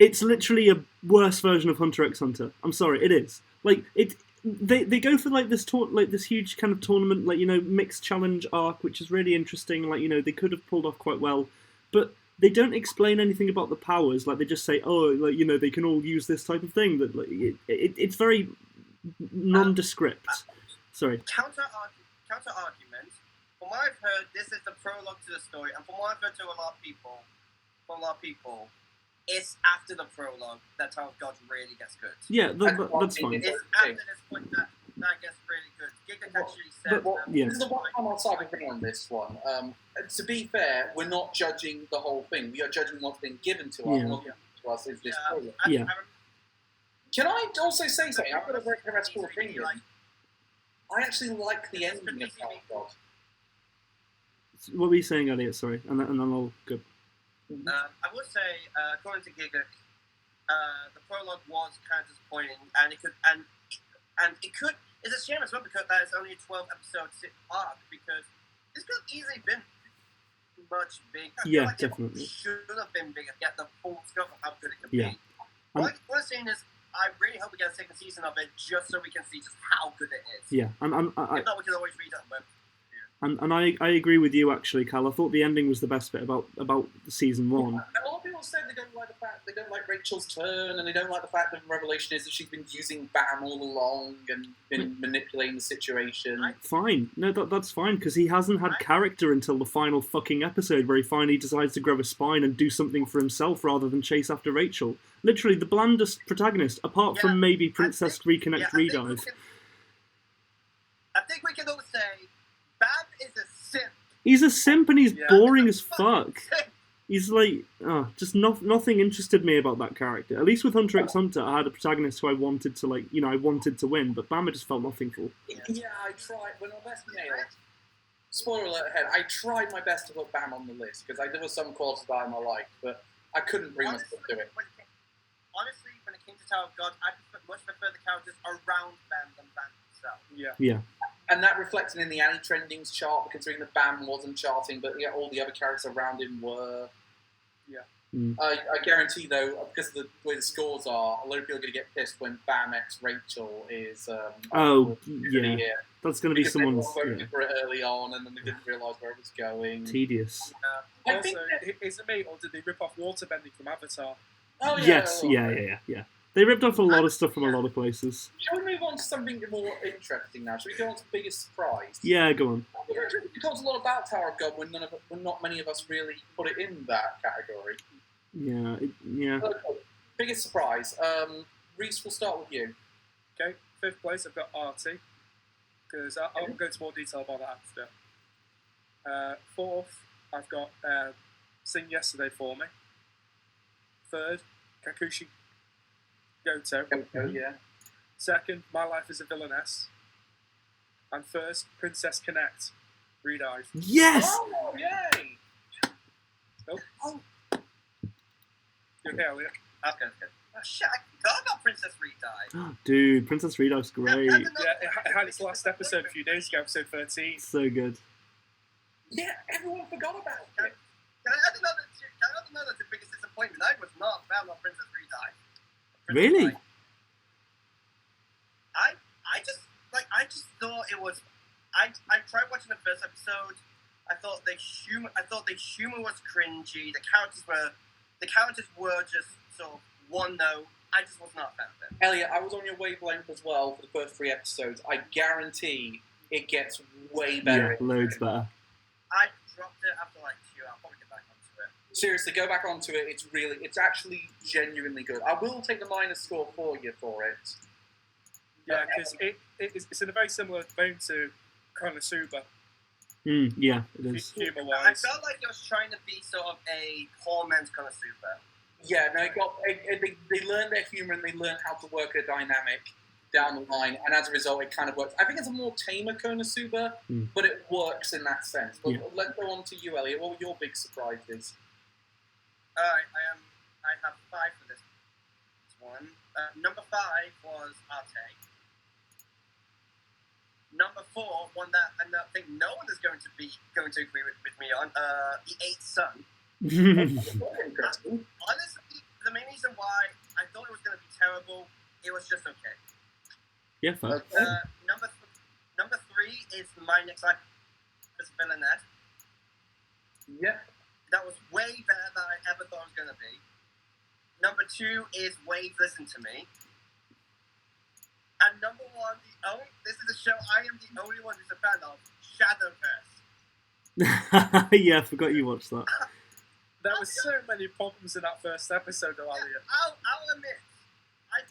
it's literally a worse version of Hunter x Hunter. I'm sorry, it is. Like it. They go for like this this huge kind of tournament, mixed challenge arc, which is really interesting. They could have pulled off quite well, but they don't explain anything about the powers. Like they just say, they can all use this type of thing. That it's very nondescript. Sorry. Counter argument. From what I've heard, this is the prologue to the story, and from what I've heard to a lot of people, it's after the prologue that Tower of God really gets good. Yeah, that's fine. It's after this point that gets really good. Giga actually said This is the one time I'll side with me on this one. To be fair, we're not judging the whole thing. We are judging what's been given to us. Yeah. What's given to us is this prologue. Yeah. Can I also say something? I've got a very theoretical opinion. I actually like the ending of Tower of God. What were you saying, Elliot? Sorry, and then I'll go. I would say, according to Giga, the prologue was kind of disappointing, and it could. It's a shame as well because that is only a 12-episode arc, because this could have easily been much bigger. I feel like definitely. It should have been bigger. Get the full scope of how good it could Yeah. be. What I'm saying is, I really hope we get a second season of it, just so we can see just how good it is. Yeah, If not, we can always read it. But and I agree with you actually, Cal. I thought the ending was the best bit about season 1. A lot of people say they don't like the fact they don't like Rachel's turn, and they don't like the fact that the revelation is that she's been using Bam all along and been manipulating the situation. Fine, no, that's fine because he hasn't had character until the final fucking episode where he finally decides to grow a spine and do something for himself rather than chase after Rachel. Literally the blandest protagonist, apart from maybe Princess Reconnect Redive. I think we can all say Bam is a simp. He's a simp and he's boring as fuck. He's like, just nothing interested me about that character. At least with Hunter x Hunter, I had a protagonist who I wanted to I wanted to win, but Bam I just felt nothing for. Yeah, I tried. When my best male, spoiler alert ahead, I tried my best to put Bam on the list because there were some qualities about him I liked, but I couldn't bring myself to it. Honestly, when it came to Tower of God, I much prefer the characters around Bam than Bam himself. Yeah. And that reflected in the Annie Trendings chart, considering that Bam wasn't charting, but yeah, all the other characters around him were. Yeah. I guarantee, though, because of the way the scores are, a lot of people are going to get pissed when Bam X Rachel is. That's going to be someone's. Voted for it early on, and then they didn't realise where it was going. Tedious. Also, is it me, or did they rip off waterbending from Avatar? Oh, yeah. Yes, yeah. They ripped off a lot of stuff from a lot of places. Shall we move on to something more interesting now? Shall we go on to biggest surprise? Yeah, go on. We talked a lot about Tower of God when not many of us really put it in that category. Yeah. Biggest surprise. Reese, we'll start with you. Okay, 5th place, I've got Artie, because I'll go into more detail about that after. 4th, I've got Sing Yesterday for Me. 3rd, Kakushi Goto. Yeah. 2nd, My Life as a Villainess. And 1st, Princess Connect. Redive. Yes! Oh, yay! Oh. You okay, Elliot? Okay. Oh shit, I forgot about Princess Redive. Dude, Princess Redive's great. Yeah, it had its last episode a few days ago, episode 13. So good. Yeah, everyone forgot about it. Can I add another the biggest disappointment? I was not a fan of Princess Redive. Really? I just thought it was. I tried watching the first episode. I thought the humor was cringy. The characters were just sort of one note. I just was not a fan of them. Elliot, I was on your wavelength as well for the first 3 episodes. I guarantee it gets way better. Yeah, loads better. I dropped it after like 2 hours. I'll probably get back onto it. Seriously, go back onto it. It's actually genuinely good. I will take the minus score for you for it. Yeah, because it's in a very similar vein to Konosuba. Yeah, it is. I Humor-wise. felt like it was trying to be sort of a poor man's Konosuba. Yeah, no, they learned their humor and they learned how to work a dynamic down the line, and as a result, it kind of works. I think it's a more tamer Konosuba, but it works in that sense. But let's go on to you, Elliot. What were your big surprises? Alright, I have 5 for this one. Number 5 was Arte. Number 4, one that I think no one is going to agree with me on, The Eighth Son. Honestly, the main reason why I thought it was going to be terrible, it was just okay. Yeah, fair. Number 3 is My Next Life as a Villainess. Yeah. That was way better than I ever thought it was going to be. Number 2 is Wave Listen to Me. And number 1, this is a show I am the only one who's a fan of, Shadowverse. Yeah, I forgot you watched that. There were so many problems in that first episode, Elliot. I'll admit, I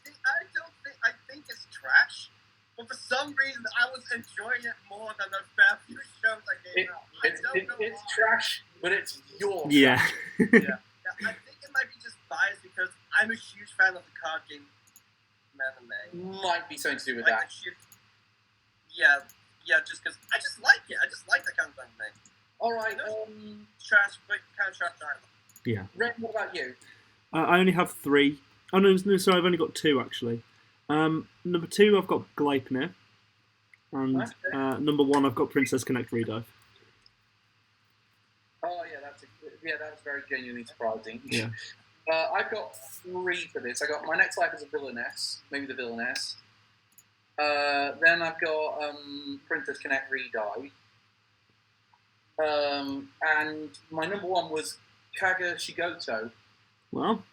think it's trash, but for some reason I was enjoying it more than the fair few shows I gave out. It's trash, but it's your Yeah. Yeah, I think it might be just biased because I'm a huge fan of the card game anime. Might be something to do with that. Just because I just like it. I just like that kind of anime. All right. Trash, but kind of trash dialogue. Yeah. Ren, what about you? I only have 3. Oh no, sorry, I've only got 2 actually. Number 2, I've got Gleipnir, and number 1, I've got Princess Connect Redive. Oh yeah, that's very genuinely surprising. Yeah. I've got 3 for this. I got My Next Life as a Villainess, maybe the Villainess. Then I've got Princess Connect Redive. And my number 1 was Kaga Shigoto. Well,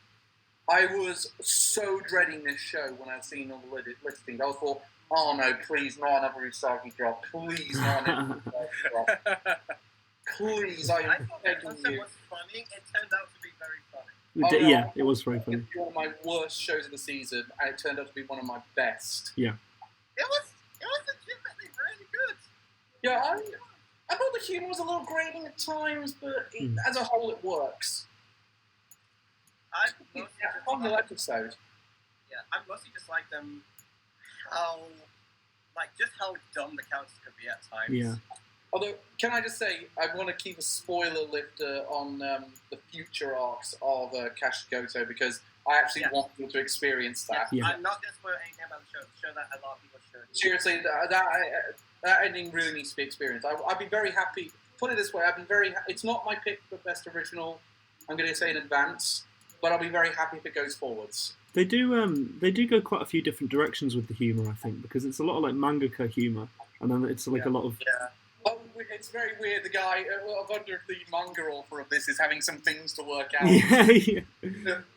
I was so dreading this show when I'd seen all the listings. I was thought, oh no, please, not another Usagi drop. Please, not another Usagi drop. Please, I am begging you. Was funny. It turned out to be very funny. Yeah, it was very funny. It was one of my worst shows of the season, and it turned out to be one of my best. Yeah. It was legitimately really good. Yeah, I thought the humor was a little grating at times, but as a whole, it works. I episode. Yeah, I mostly just like them how dumb the characters could be at times. Yeah. Although, can I just say, I want to keep a spoiler lifter on the future arcs of Kashigoto, because I actually want people to experience that. Yeah. I'm not going to spoil anything about the show that a lot of people should. Seriously, that ending really needs to be experienced. I'd be very happy. Put it this way, I'd be very. It's not my pick for best original. I'm going to say in advance, but I'll be very happy if it goes forwards. They do go quite a few different directions with the humour, I think, because it's a lot of like mangaka humour, and then it's like a lot of. Yeah. Oh, it's very weird. The guy. I wonder if the manga author of this is having some things to work out. Yeah.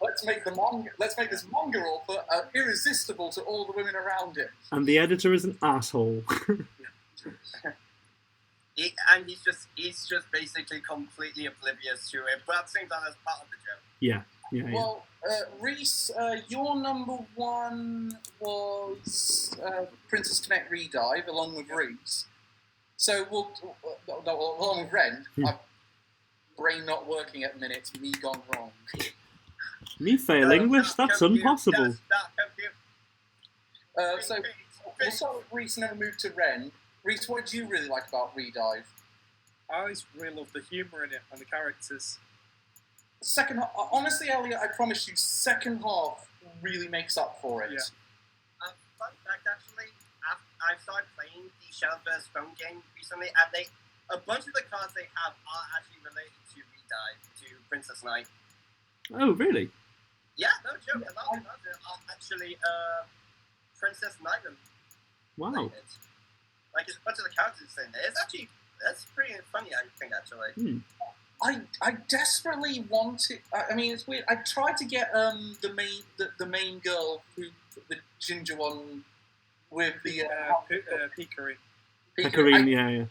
Let's make this manga author irresistible to all the women around him. And the editor is an asshole. He's just basically completely oblivious to it, but at the same time, that's part of the joke. Yeah. Well, Reese, your number one was Princess Connect Redive, along with Reese. So along with Ren, my brain not working at minutes, me gone wrong. Me fail English? That's impossible. So we'll start with Reese and then we'll move to Ren. Reese, what did you really like about Redive? I just really love the humour in it and the characters. Second half, honestly, Elliot, I promise you, second half really makes up for it. Yeah. Fun fact, actually, I started playing the Shadowverse phone game recently, and a bunch of the cards they have are actually related to Redive, to Princess Knight. Oh, really? Yeah, no joke. A lot of them are actually Princess Knight Wow. related. Like, it's a bunch of the characters in there. That's pretty funny, I think, actually. I desperately wanted. I mean, it's weird. I tried to get the main girl, the ginger one, with the Peakery. Pekarine, yeah.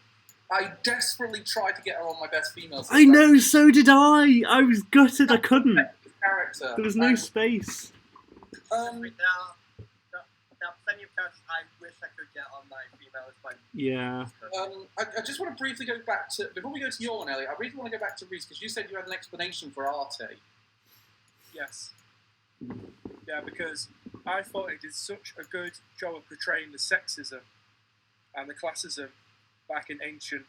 I desperately tried to get her on my best female. I know, so did I. I was gutted. I couldn't. Character. There was no space. Now, plenty of characters I wish I could get on my female. Yeah. I just want to briefly go back to, before we go to your one, Elliot, I really want to go back to Reese, because you said you had an explanation for Arte. Yes. Yeah, because I thought it did such a good job of portraying the sexism and the classism back in ancient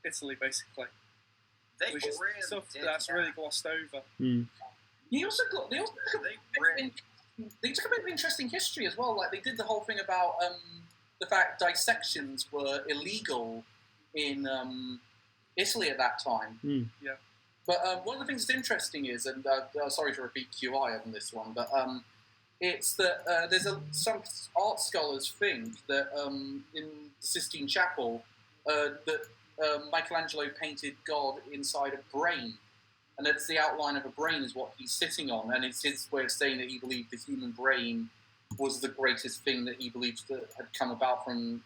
Italy, basically. Which is stuff that's really glossed over. They took a bit of interesting history as well. Like, they did the whole thing about the fact dissections were illegal in Italy at that time. Yeah. But one of the things that's interesting is, and sorry to repeat QI on this one, but it's that some art scholars think that in the Sistine Chapel that Michelangelo painted God inside a brain. And that's the outline of a brain is what he's sitting on. And it's his way of saying that he believed the human brain was the greatest thing that he believes that had come about from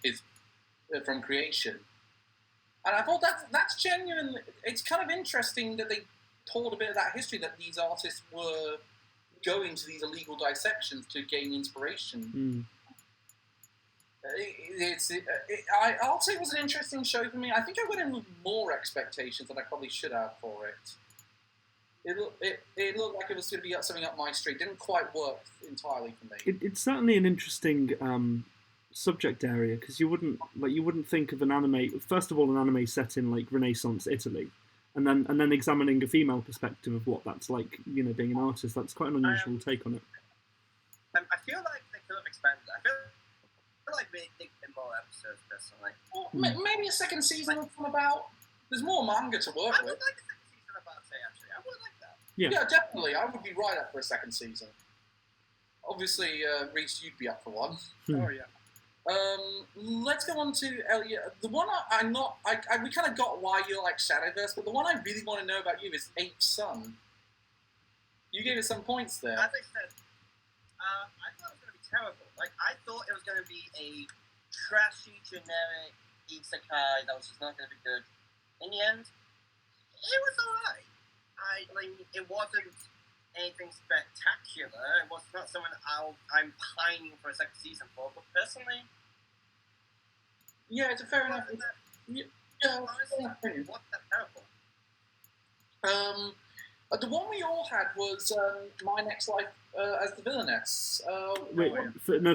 creation. And I thought that's genuine. It's kind of interesting that they told a bit of that history, that these artists were going to these illegal dissections to gain inspiration. I'll say it was an interesting show for me. I think I went in with more expectations than I probably should have for it. It looked like it was going to be something up my street. Didn't quite work entirely for me. It's certainly an interesting subject area, because you wouldn't think of an anime. First of all, an anime set in like Renaissance Italy, and then examining a female perspective of what that's like. You know, being an artist, that's quite an unusual take on it. I feel like they could have expanded. I feel like they did more episodes personally. Well, maybe a second season will come about. There's more manga to work with. I would like a second season of Arte, actually. I would like that. Yeah, definitely. I would be right up for a second season. Obviously, Reese, you'd be up for one. Oh, yeah. Let's go on to Elliot. The one we kind of got why you like Shadowverse, but the one I really want to know about you is H Sun. You gave us some points there. As I said, I thought it was going to be terrible. Like, I thought it was going to be a trashy, generic isekai that was just not going to be good. In the end, it was alright. It wasn't anything spectacular. It was not someone I'm pining for a second season for, but personally... Yeah, it's a fair enough... Yeah, honestly, it wasn't that terrible. The one we all had was My Next Life as the Villainess.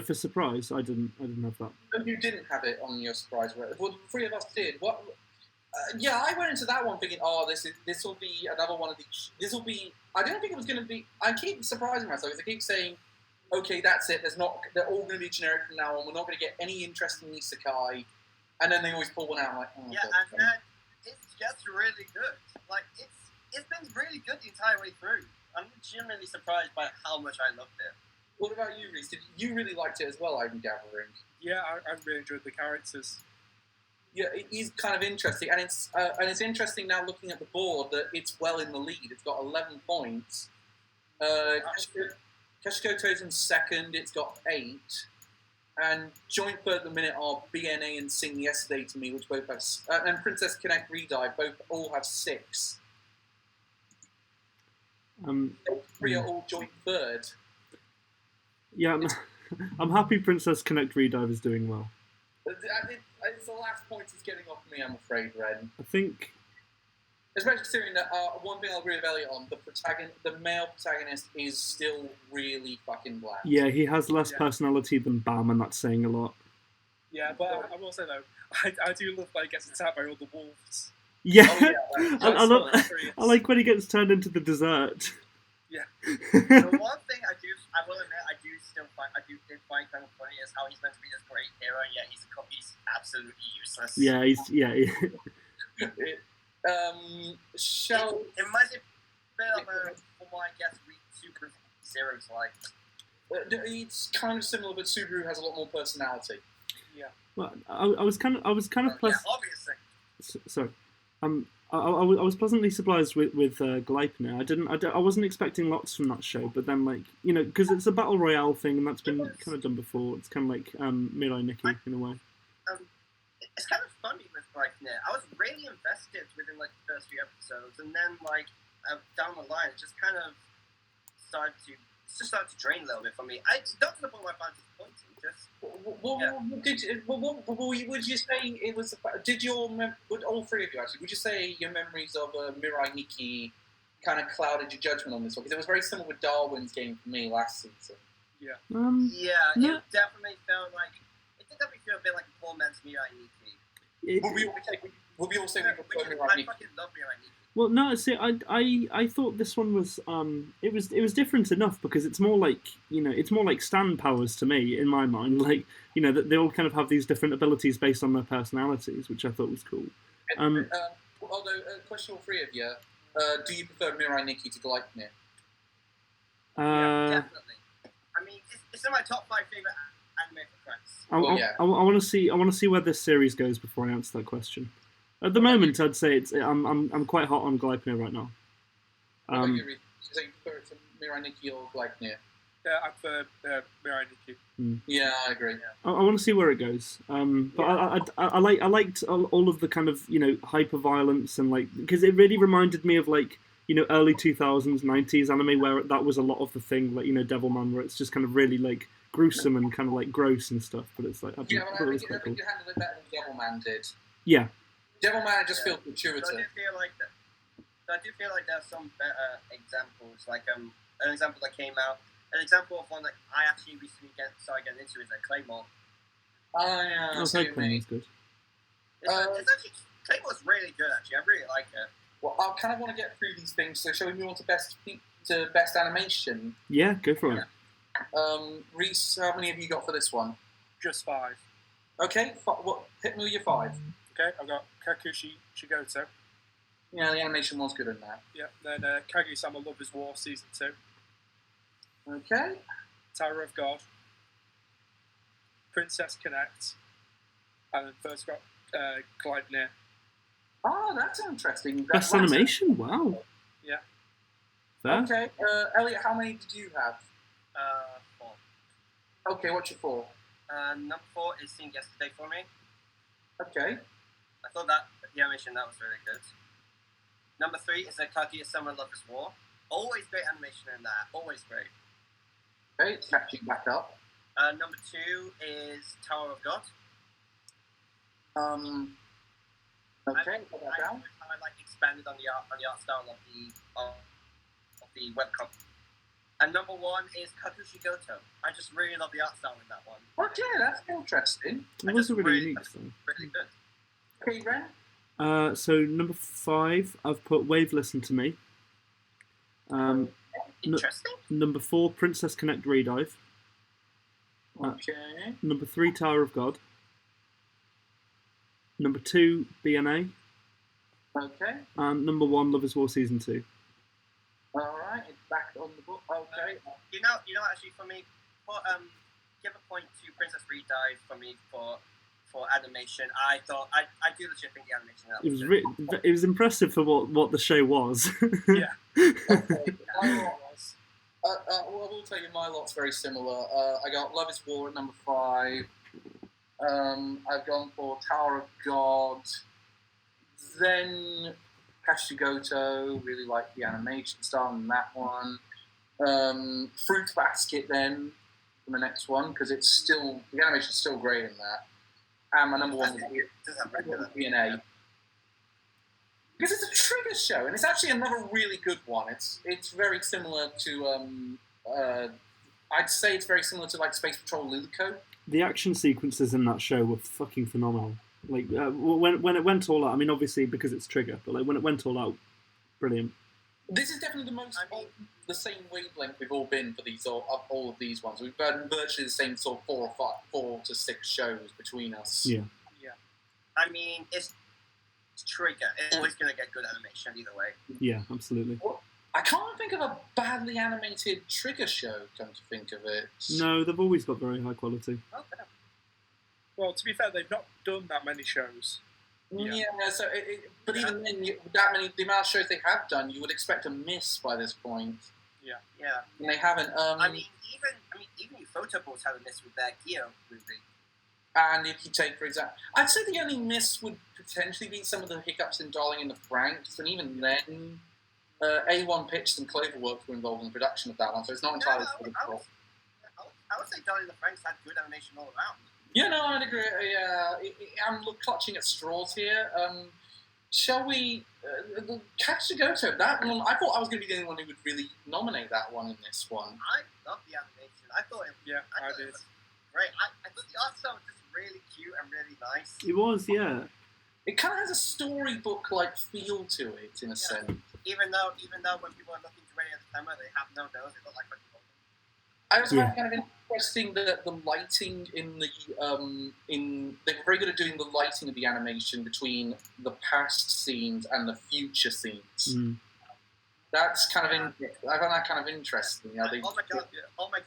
For surprise, I didn't have that. You didn't have it on your surprise. Well, the three of us did. Yeah, I went into that one thinking, oh, this will be another one of these. This will be. I didn't think it was going to be. I keep surprising myself because I keep saying, okay, that's it. They're all going to be generic from now on. We're not going to get any interesting isekai, and then they always pull one out. I'm like, oh, yeah, God, and then it's just really good. Like it's been really good the entire way through. I'm genuinely surprised by how much I loved it. What about you, Reese? Did you really liked it as well? I'm gathering. Yeah, I really enjoyed the characters. Yeah, it is kind of interesting, and it's interesting now looking at the board that it's well in the lead. It's got 11 points. Kashikoto's in second. It's got 8, and joint third at the minute are BNA and Sing Yesterday to me, which both have, and Princess Connect Redive all have 6. Three are all joint third. Yeah, I'm happy Princess Connect Redive is doing well. It's the last point he's getting off me, I'm afraid, Ren. I think... Especially considering that one thing I'll agree with Elliot on, the male protagonist is still really fucking bland. Yeah, he has less personality than Bam, and that's saying a lot. Yeah, but I will say though, I do love that he gets attacked by all the wolves. Yeah, Oh, I like when he gets turned into the dessert. Yeah. The one thing I will admit, I do find kind of funny is how he's meant to be this great hero, and yet he's absolutely useless. Yeah, Shall It might be a bit of a, from what I guess, Super Zero's like. It's kind of similar, but Subaru has a lot more personality. Yeah. Well, I was kind of Yeah, obviously. Sorry. I was pleasantly surprised with Gleipnir. I wasn't expecting lots from that show, but then because it's a battle royale thing and that's been kind of done before. It's kind of like Mirai Nikki in a way. It's kind of funny with Gleipnir. I was really invested within the first few episodes, and then down the line, it just kind of started to drain a little bit for me. Not to the point where I found it disappointing. Would you say it was? Would all three of you actually? Would you say your memories of Mirai Nikki kind of clouded your judgment on this one? Because it was very similar with Darwin's game for me last season. Yeah. It definitely felt like it did definitely feel a bit like a poor man's Mirai Nikki. Would we all say we prefer Mirai I Nikki? fucking love Mirai Nikki. Well, no, see, I thought this one was it was different enough because it's more like stand powers to me in my mind, that they all kind of have these different abilities based on their personalities, which I thought was cool. Although, question all three of you, do you prefer Mirai Nikki to Gleipnir? Yeah, definitely. I mean, it's in my top 5 favorite anime for Christ. I want to see where this series goes before I answer that question. At the moment, I'd say I'm quite hot on Gleipnir right now. What about you, Reed? So you prefer it to Mirai Nikki or Gleipnir? Yeah, I prefer Mirai Nikki. Yeah, I agree. I want to see where it goes. But I liked all of the kind of hyper violence and because it really reminded me of early 2000s 90s anime where that was a lot of the thing Devilman, where it's just kind of really gruesome and kind of gross and stuff. But it's I thought it was quite cool. You handled it better than Devilman did. Yeah. Devilman just feels gratuitous. So I do feel like there's some better examples. An example that came out. An example of one that I actually recently started getting into is Claymore. Oh yeah. Claymore's good. It's actually Claymore's really good. Actually, I really like it. Well, I kind of want to get through these things. So shall we move on to best animation? Yeah, go for it. Reese, how many have you got for this one? Just 5. Okay, hit me with your 5. Okay, I've got Kakushi Shigoto. Yeah, the animation was good in that. Yeah, then Kaguya-sama Lovers War Season 2. Okay. Tower of God. Princess Connect. And then first got Gleipnir. Oh, that's interesting. Best animation? Wow. Yeah. Fair. Okay, Elliot, how many did you have? 4. Okay, what's your 4? Number 4 is Seen Yesterday for me. Okay. I thought that the animation that was really good. Number 3 is Kaguya-sama Lovers War. Always great animation in that. Always great. Okay, it's catching back up. Number 2 is Tower of God. Okay, put that down. I expanded on the art style of the webcomic. And number 1 is Kakushi Goto. I just really love the art style in that one. Okay, that's interesting. It was a really unique song. Really good. Okay, Ren? So number 5, I've put Wave Listen to Me. Interesting. Number 4, Princess Connect Redive. Okay. Number 3, Tower of God. Number 2, BNA. Okay. And number 1, Love is War Season 2. All right. It's back on the book. Okay. You know. Actually, for me, give a point to Princess Redive for me for animation. I thought I do legit think the animation. It was impressive for what the show was. Yeah. Okay. We'll tell you my lot's very similar. I got Love is War at number 5. I've gone for Tower of God. Then Kashigoto, really like the animation style in that one. Fruit Basket then for the next one, because the animation's still great in that. And my number 1 was BNA. Because it's a trigger show, and it's actually another really good one. It's very similar to, I'd say it's very similar to like Space Patrol Lilico. The action sequences in that show were fucking phenomenal. Like when it went all out. I mean, obviously because it's Trigger, but like when it went all out, brilliant. This is definitely the most the same wavelength we've all been for all of these ones. We've had virtually the same sort of 4 to 6 shows between us. Yeah. I mean, it's Trigger. It's always going to get good animation either way. Yeah, absolutely. I can't think of a badly animated Trigger show, come to think of it. No, they've always got very high quality. Okay. Well, to be fair, they've not done that many shows. Yeah, so but even then, the amount of shows they have done, you would expect a miss by this point. Yeah. And they haven't. I mean, even Photoballs had a miss with their Geo movie. And if you take, for example, I'd say the only miss would potentially be some of the hiccups in Darling in the Franxx, and even then, A1 Pitched and Cloverworks were involved in the production of that one, so it's not entirely fault. I would say Darling in the Franxx had good animation all around. Yeah, no, I'd agree. I'm clutching at straws here. Shall we... Kashigoto, that one, I thought I was going to be the only one who would really nominate that one in this one. I love the animation. I thought it was great. I thought the art style was just really cute and really nice. It was, yeah. It kind of has a storybook-like feel to it, in a sense. Even though when people are looking directly at the camera, they have no nose. They look like a I also find kind of interesting that the lighting in the they were very good at doing the lighting of the animation between the past scenes and the future scenes. That's kind of I find that kind of interesting. You know, oh my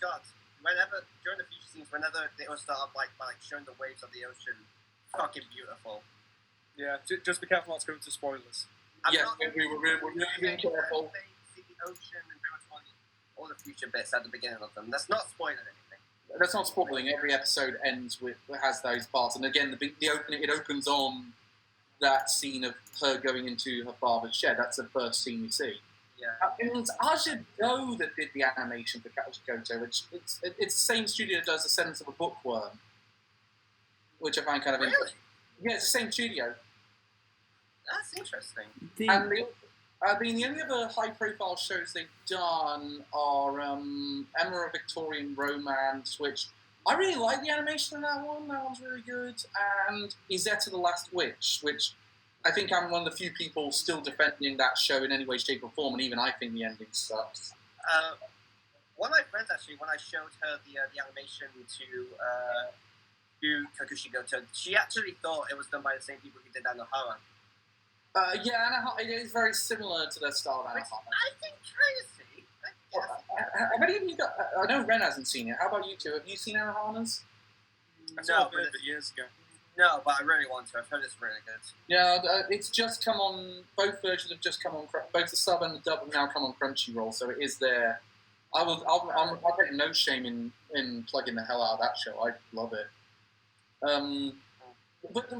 god! Whenever during the future scenes, whenever they will start off by showing the waves of the ocean, fucking beautiful. Yeah, just be careful not to go into spoilers. We were really being careful. See the ocean and pretty much all the future bits at the beginning of them. That's not spoiling anything. That's not spoiling. Every episode has those parts, and again, it opens on that scene of her going into her father's shed. That's the first scene you see. Yeah. It's Aja Do that did the animation for Kashigoto, which it's the same studio that does The Sentence of a Bookworm, which I find kind of interesting. Yeah, it's the same studio. That's interesting. And the only other high-profile shows they've done are Emma a Victorian Romance, which I really like the animation in that one. That one's really good. And Izetta the Last Witch, which I think I'm one of the few people still defending that show in any way, shape, or form, and even I think the ending sucks. One of my friends, actually, when I showed her the animation to Kashigoto, she actually thought it was done by the same people who did Anohara. It is very similar to their style of Anohara. I think crazy. Have any of you got? I know Ren hasn't seen it. How about you two? Have you seen Anohara's? I saw it years ago. No, but I really want to. I've heard it's really good. Yeah, it's just come on. Both versions have just come on. Both the sub and the dub have now come on Crunchyroll, so it is there. I'll take no shame in plugging the hell out of that show. I love it. But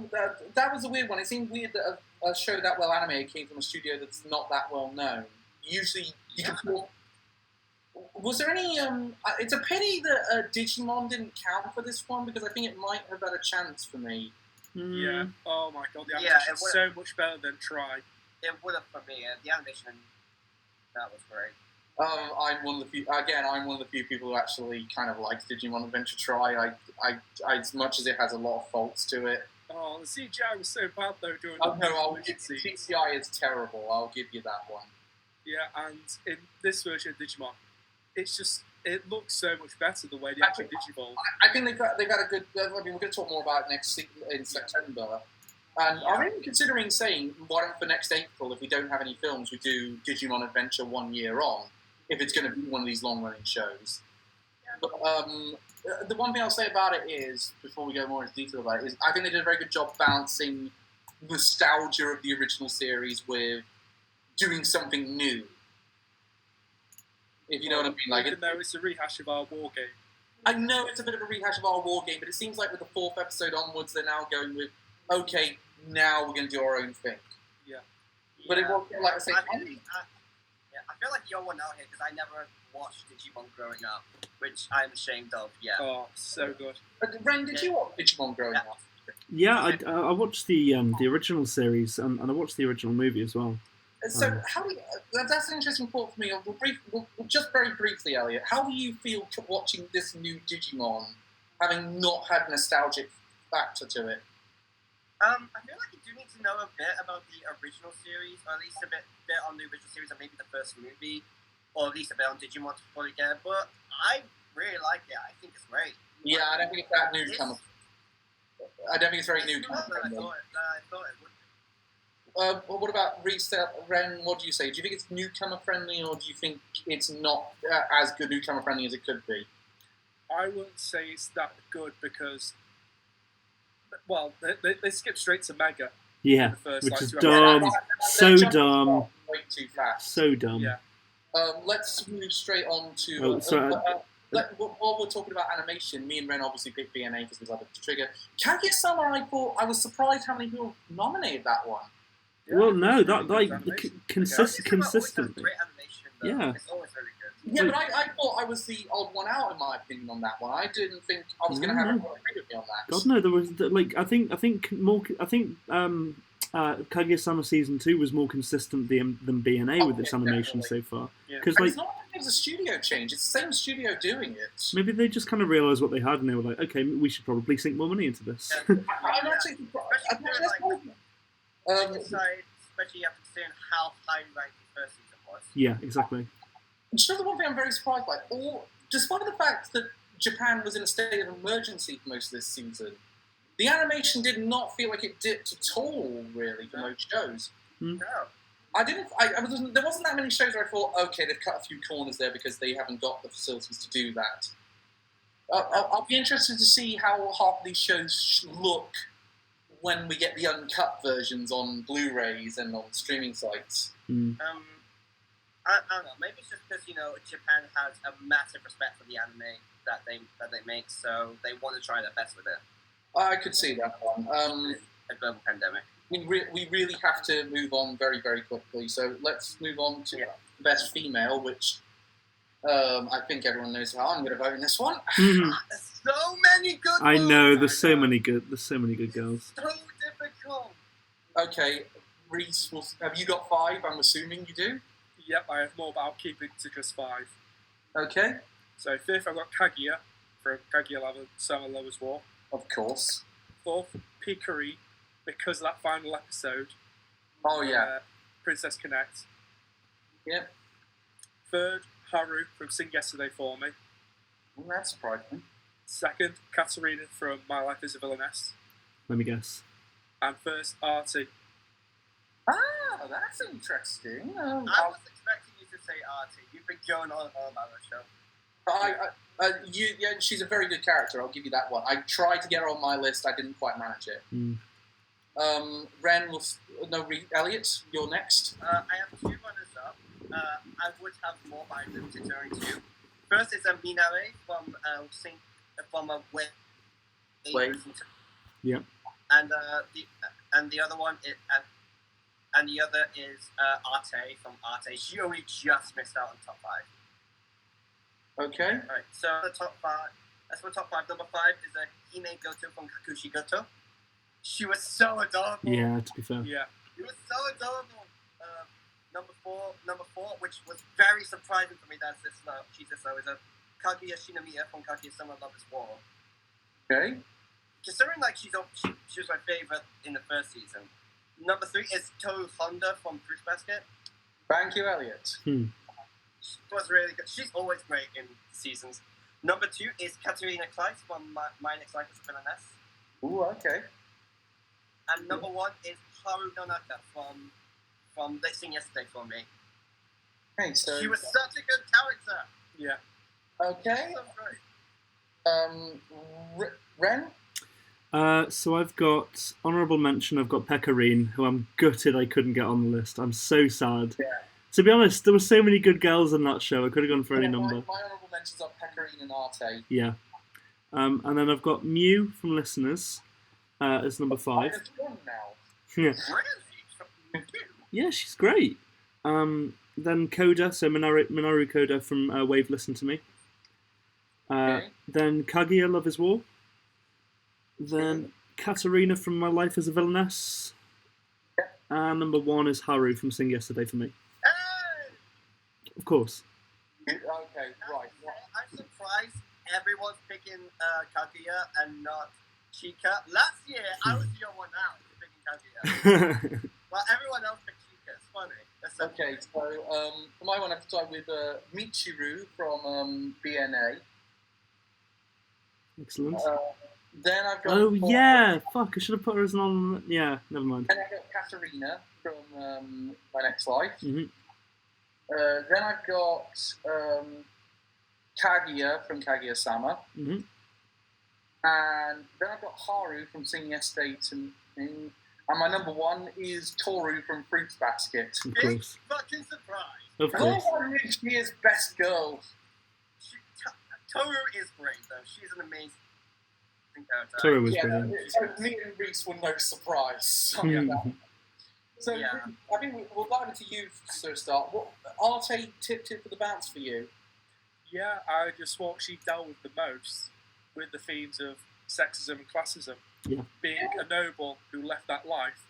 that was a weird one. It seemed weird that a show that well animated came from a studio that's not that well known. Usually, you can feel. Was there any? It's a pity that Digimon didn't count for this one because I think it might have had a chance for me. Yeah. Oh my god, the animation is so much better than Try. It would have for me. The animation that was great. I'm one of the few people who actually kind of likes Digimon Adventure Try. I as much as it has a lot of faults to it, Oh, the CGI was so bad though during Oh the no, scenes. CGI is terrible. I'll give you that one. Yeah, and in this version of Digimon, it looks so much better the way they actually digivolve. I think they've got a good. I mean, we're going to talk more about it in September. And I'm even considering saying, why don't for next April, if we don't have any films, we do Digimon Adventure 1 year on, if it's going to be one of these long-running shows. But, the one thing I'll say about it is, before we go more into detail about it, is I think they did a very good job balancing nostalgia of the original series with doing something new. If you know what I mean. Like, even though it's a rehash of our war game. I know it's a bit of a rehash of our war game, but it seems like with the 4th episode onwards, they're now going with, okay, now we're going to do our own thing. Yeah. But it was, like I say, I feel like you're one out here because I never watched Digimon growing up, which I'm ashamed of. Yeah. Oh, so good. Ren, did you watch Digimon growing up? Yeah, I watched the original series and I watched the original movie as well. So, how do you, that's an interesting thought for me. We'll just very briefly, Elliot, how do you feel watching this new Digimon, having not had nostalgic factor to it? I feel like you do need to know a bit about the original series, or at least a bit on the original series, or maybe the first movie, or at least a bit on Digimon to fully get it. But I really like it. I think it's great. Yeah, I don't think it's that newcomer. I don't think it's very newcomer. I thought it would. What about Ren? What do you say? Do you think it's newcomer friendly, or do you think it's not as good newcomer friendly as it could be? I wouldn't say it's that good because, well, they skip straight to Mega. Yeah, The first, which like, is 2 dumb. episodes. So dumb. Way too fast. So dumb. Yeah. Let's move straight on to. Oh, sorry. While we're talking about animation, me and Ren obviously picked BNA because we love it to trigger. Kaguya-sama, I was surprised how many people nominated that one. Yeah, Well, no, it's that really like good animation. consistently. Great animation, though. Yeah. It's always really good. Yeah, but I thought I was the odd one out in my opinion on that one. I didn't think I was going to have No. everyone agree with me on that. God no, there was like I think Kaguya-sama season 2 was more consistent than BNA with its animation so far. Yeah. Because And like it's not like it was a studio change; it's the same studio doing it. maybe they just kind of realised what they had and they were like, okay, we should probably sink more money into this. I'm actually surprised. Especially after seeing how high ranked the first season was. Yeah, exactly. And you know the one thing I'm very surprised by? Despite the fact that Japan was in a state of emergency for most of this season, the animation did not feel like it dipped at all, really, for most shows. No. There wasn't that many shows where I thought, okay, they've cut a few corners there because they haven't got the facilities to do that. I'll be interested to see how half of these shows look when we get the uncut versions on Blu-rays and on streaming sites. Mm. I don't know. Maybe it's just because Japan has a massive respect for the anime that they make, so they want to try their best with it. I could see that one. A global pandemic. We really have to move on very, very quickly. So let's move on to Best Female, which I think everyone knows how I'm going to vote in this one. Mhm. There's so many good I know ones. there's so many good girls. So difficult. Okay, Reese, have you got 5? I'm assuming you do. Yep, I have more, but I'll keep it to just 5. Okay, So 5th, I've got Kaguya from Kaguya-sama Lovers War. of course. 4th, Picari, because of that final episode. Oh yeah, Princess Connect. Yep. 3rd, Haru from Sing Yesterday For Me. Well, that's surprising. 2nd, Katarina from My Life as a Villainess. Let me guess. And 1st, Artie. Ah, that's interesting. I was expecting you to say Artie. You've been going on and on about the show. She's a very good character. I'll give you that one. I tried to get her on my list. I didn't quite manage it. Mm. Elliot, you're next. I have 2 runners up. I would have more, but I limited to only 2. First is Minare from Wave. Yep. And the other one is the other is Arte from Arte. She only just missed out on top 5. Okay. Alright, so the top 5. That's my top 5. Number 5 is Hime Goto from Kakushi Goto. She was so adorable. Yeah, to be fair. Yeah. She was so adorable. Number four, which was very surprising for me that she's this low, is Kaguya Shinomiya from Kaguya-sama Lovers War. Okay. considering like she was my favorite in the first season. Number 3 is Toru Honda from Fruits Basket. Thank you, Elliot. She was really good. She's always great in seasons. Number 2 is Katerina Kleiss from My Next Life as a Villainess. Ooh, okay. And number 1 is Haru Nonaka from Let's Sing Yesterday for me. Okay, so She was such a good character. Yeah. okay. So great. Ren. So I've got honourable mention. I've got Pecorine, who I'm gutted I couldn't get on the list. I'm so sad. Yeah. To be honest, there were so many good girls in that show. I could have gone for any number. My honourable mentions are Pecorine and Arte. Yeah. And then I've got Mew from Listeners as number 5. There's one now. Yeah. Really? Yeah, she's great. Then Coda, so Minoru Coda from Wave Listen to Me. Okay. Then Kaguya, Love is War. Then Katarina from My Life as a Villainess. And number 1 is Haru from Sing Yesterday for me. Hey! Of course. Okay, right. I'm surprised everyone's picking Kaguya and not Chika. Last year, I was the only one out picking Kaguya. Well, everyone else picked Chika. It's funny. Okay, so for my one, I have to start with Michiru from BNA. Excellent. Then I've got. Oh, yeah! Fuck, I should have put her as an on. Yeah, never mind. Then I've got Katarina from My Next Life. Mm-hmm. Then I've got Kaguya from Kaguya-sama. Mm-hmm. And then I've got Haru from Sing Yesterday to Me. And my number 1 is Toru from Fruits Basket. Of Big course. fucking surprise. Of No course. one knew she is best girl. Toru is great, though. She's an amazing character. Toru was Yeah, brilliant. so me and Reese were no surprise. So Yeah. I think we'll dive into you to start. What Arte tipped it for the bounce for you? Yeah, I just thought she dealt with the most with the themes of sexism and classism. Yeah. Being a noble who left that life,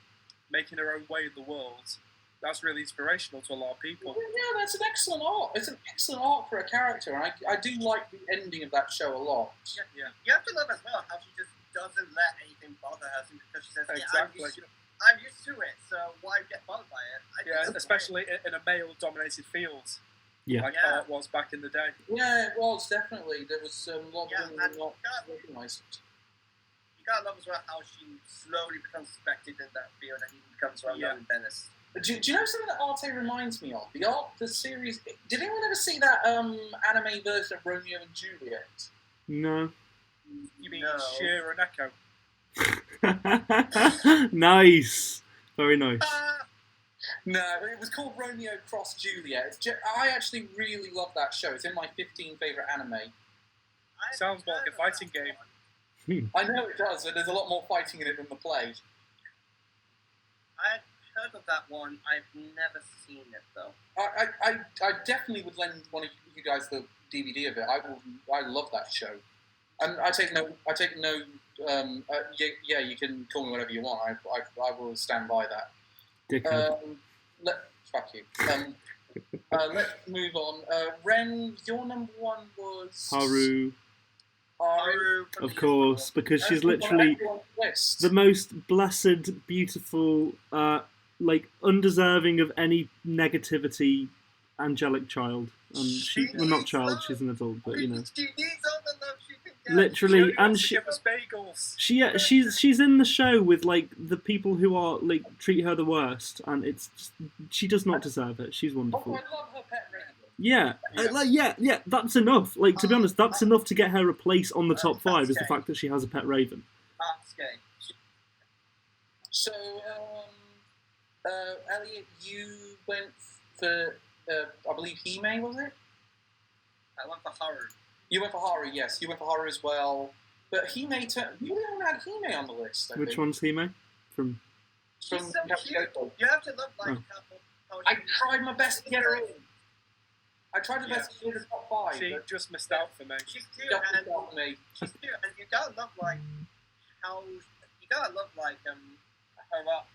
making her own way in the world. That's really inspirational to a lot of people. Yeah, that's an excellent arc. It's an excellent arc for a character, and I do like the ending of that show a lot. Yeah. You have to love as well how she just doesn't let anything bother her because she says, Exactly. I'm used to it, so why get bothered by it? I think Yeah, that's especially in a male-dominated field, Yeah. like Yeah. art was back in the day. Yeah, it was definitely. There was a lot Yeah, of women and who not God- recognised it. You gotta love as well how she slowly becomes respected in that field and even becomes well known in Venice. Do you know something that Arte reminds me of? The series. Did anyone ever see that anime version of Romeo and Juliet? No. You mean No. Sheer and Echo? Nice. Very nice. No, it was called Romeo Cross Juliet. I actually really love that show. It's in my 15 favourite anime. Sounds more like a fighting game. I know it does, but there's a lot more fighting in it than the play. I've heard of that one. I've never seen it though. I definitely would lend one of you guys the DVD of it. I love that show, and I take no. Yeah, you can call me whatever you want. I will stand by that. Dickhead. Fuck you. Let's move on. Ren, your number 1 was Haru. Haru from Of the course, because she's That's on literally everyone's list. the most blessed, beautiful, undeserving of any negativity, angelic child. Well, not child. She's an adult, but you know, She needs all the love she can get. literally, and she she. give us bagels. She's in the show with like the people who are like treat her the worst, and it's just, she does not deserve it. She's Oh, wonderful. I love her pet Ren. Yeah, that's enough. Like, to be honest, that's enough to get her a place on the top 5. Is the fact that she has a pet raven. Sasuke. So, Elliot, you went for, I believe, Hime, was it? I went for Haru. You went for Haru, yes. You went for Haru as well. But Hime, you only had Hime on the list, I Which think. one's Hime? From She's From so cute. Captain You have to love like Oh. how I tried my best to get her in. I tried my Yeah. best to get her in the top 5. She but just missed out for me. she's cute just and got me. she's cute and you gotta love like how you gotta love like her up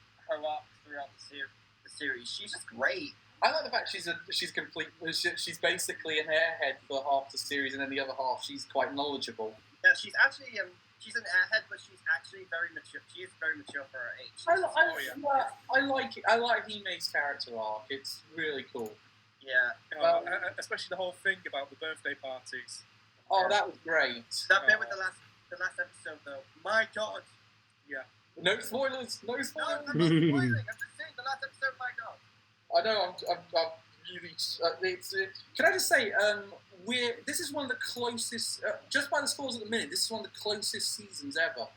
throughout the series. She's just great. I like the fact she's basically an airhead for half the series, and then the other half she's quite knowledgeable. Yeah, she's actually she's an airhead, but she's actually very mature. She is very mature for her age. I like it. I like Hime's character arc. It's really cool. Yeah. Especially the whole thing about the birthday parties. Oh, that was great. That bit with the last episode, though. My God. Yeah. No spoilers. No spoilers. No, I'm not spoiling. I'm just saying the last episode. My God. I know. I'm really. Can I just say, this is one of the closest. Just by the scores at the minute, this is one of the closest seasons ever.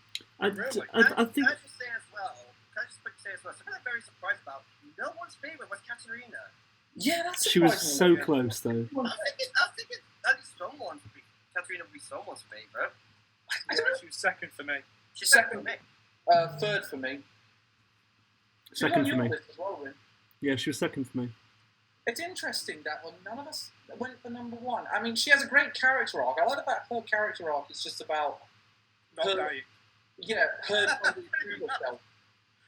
I Really? think. Can I just say as well? Something I'm very surprised about. No one's favorite was Katarina. Yeah, that's. She was so close, though. I was thinking at least Katarina would be someone's favorite. I don't know. She was second for me. She's second for me. Third for me. Second for me. As well, Win. Yeah, she was second for me. It's interesting that none of us went for number one. I mean, she has a great character arc. I like about her character arc. It's just about Not dying. Yeah, her trying to prove herself.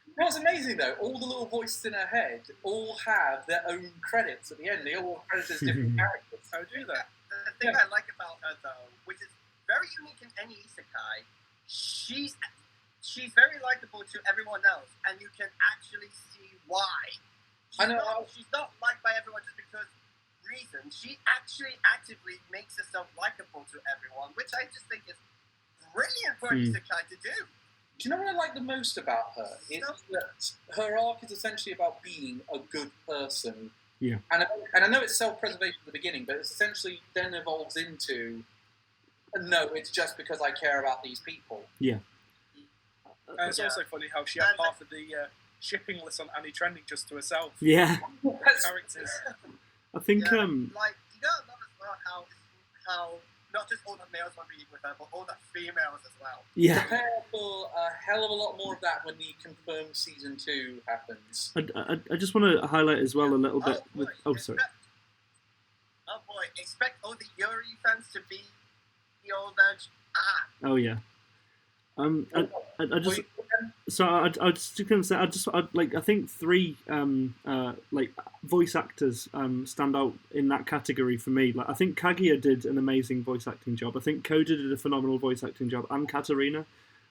You know what's amazing though? All the little voices in her head all have their own credits at the end. They all credit as different characters. How do that? The thing I like about her though, which is very unique in any isekai, she's very likable to everyone else, and you can actually see why. She's not liked by everyone just because reasons. She actually actively makes herself likable to everyone, which I just think is brilliant for an isekai to do. Do you know what I like the most about her? It's that her arc is essentially about being a good person. Yeah. And I know it's self-preservation at the beginning, but it essentially then evolves into, no, it's just because I care about these people. Yeah. And it's also funny how she had half of the shipping list on Annie Trending just to herself. Yeah. Characters. I think. Like, you gotta love as well how not just all the males want to be with her, but all the females as well. Yeah. Prepare for a hell of a lot more of that when the confirmed season 2 happens. I just want to highlight as well a little bit. Sorry. Oh boy! Expect all the Yuri fans to be the old edge. Oh yeah. I just. So I just gonna say I think 3 voice actors stand out in that category for me. Like I think Kaguya did an amazing voice acting job. I think Koda did a phenomenal voice acting job, and Katarina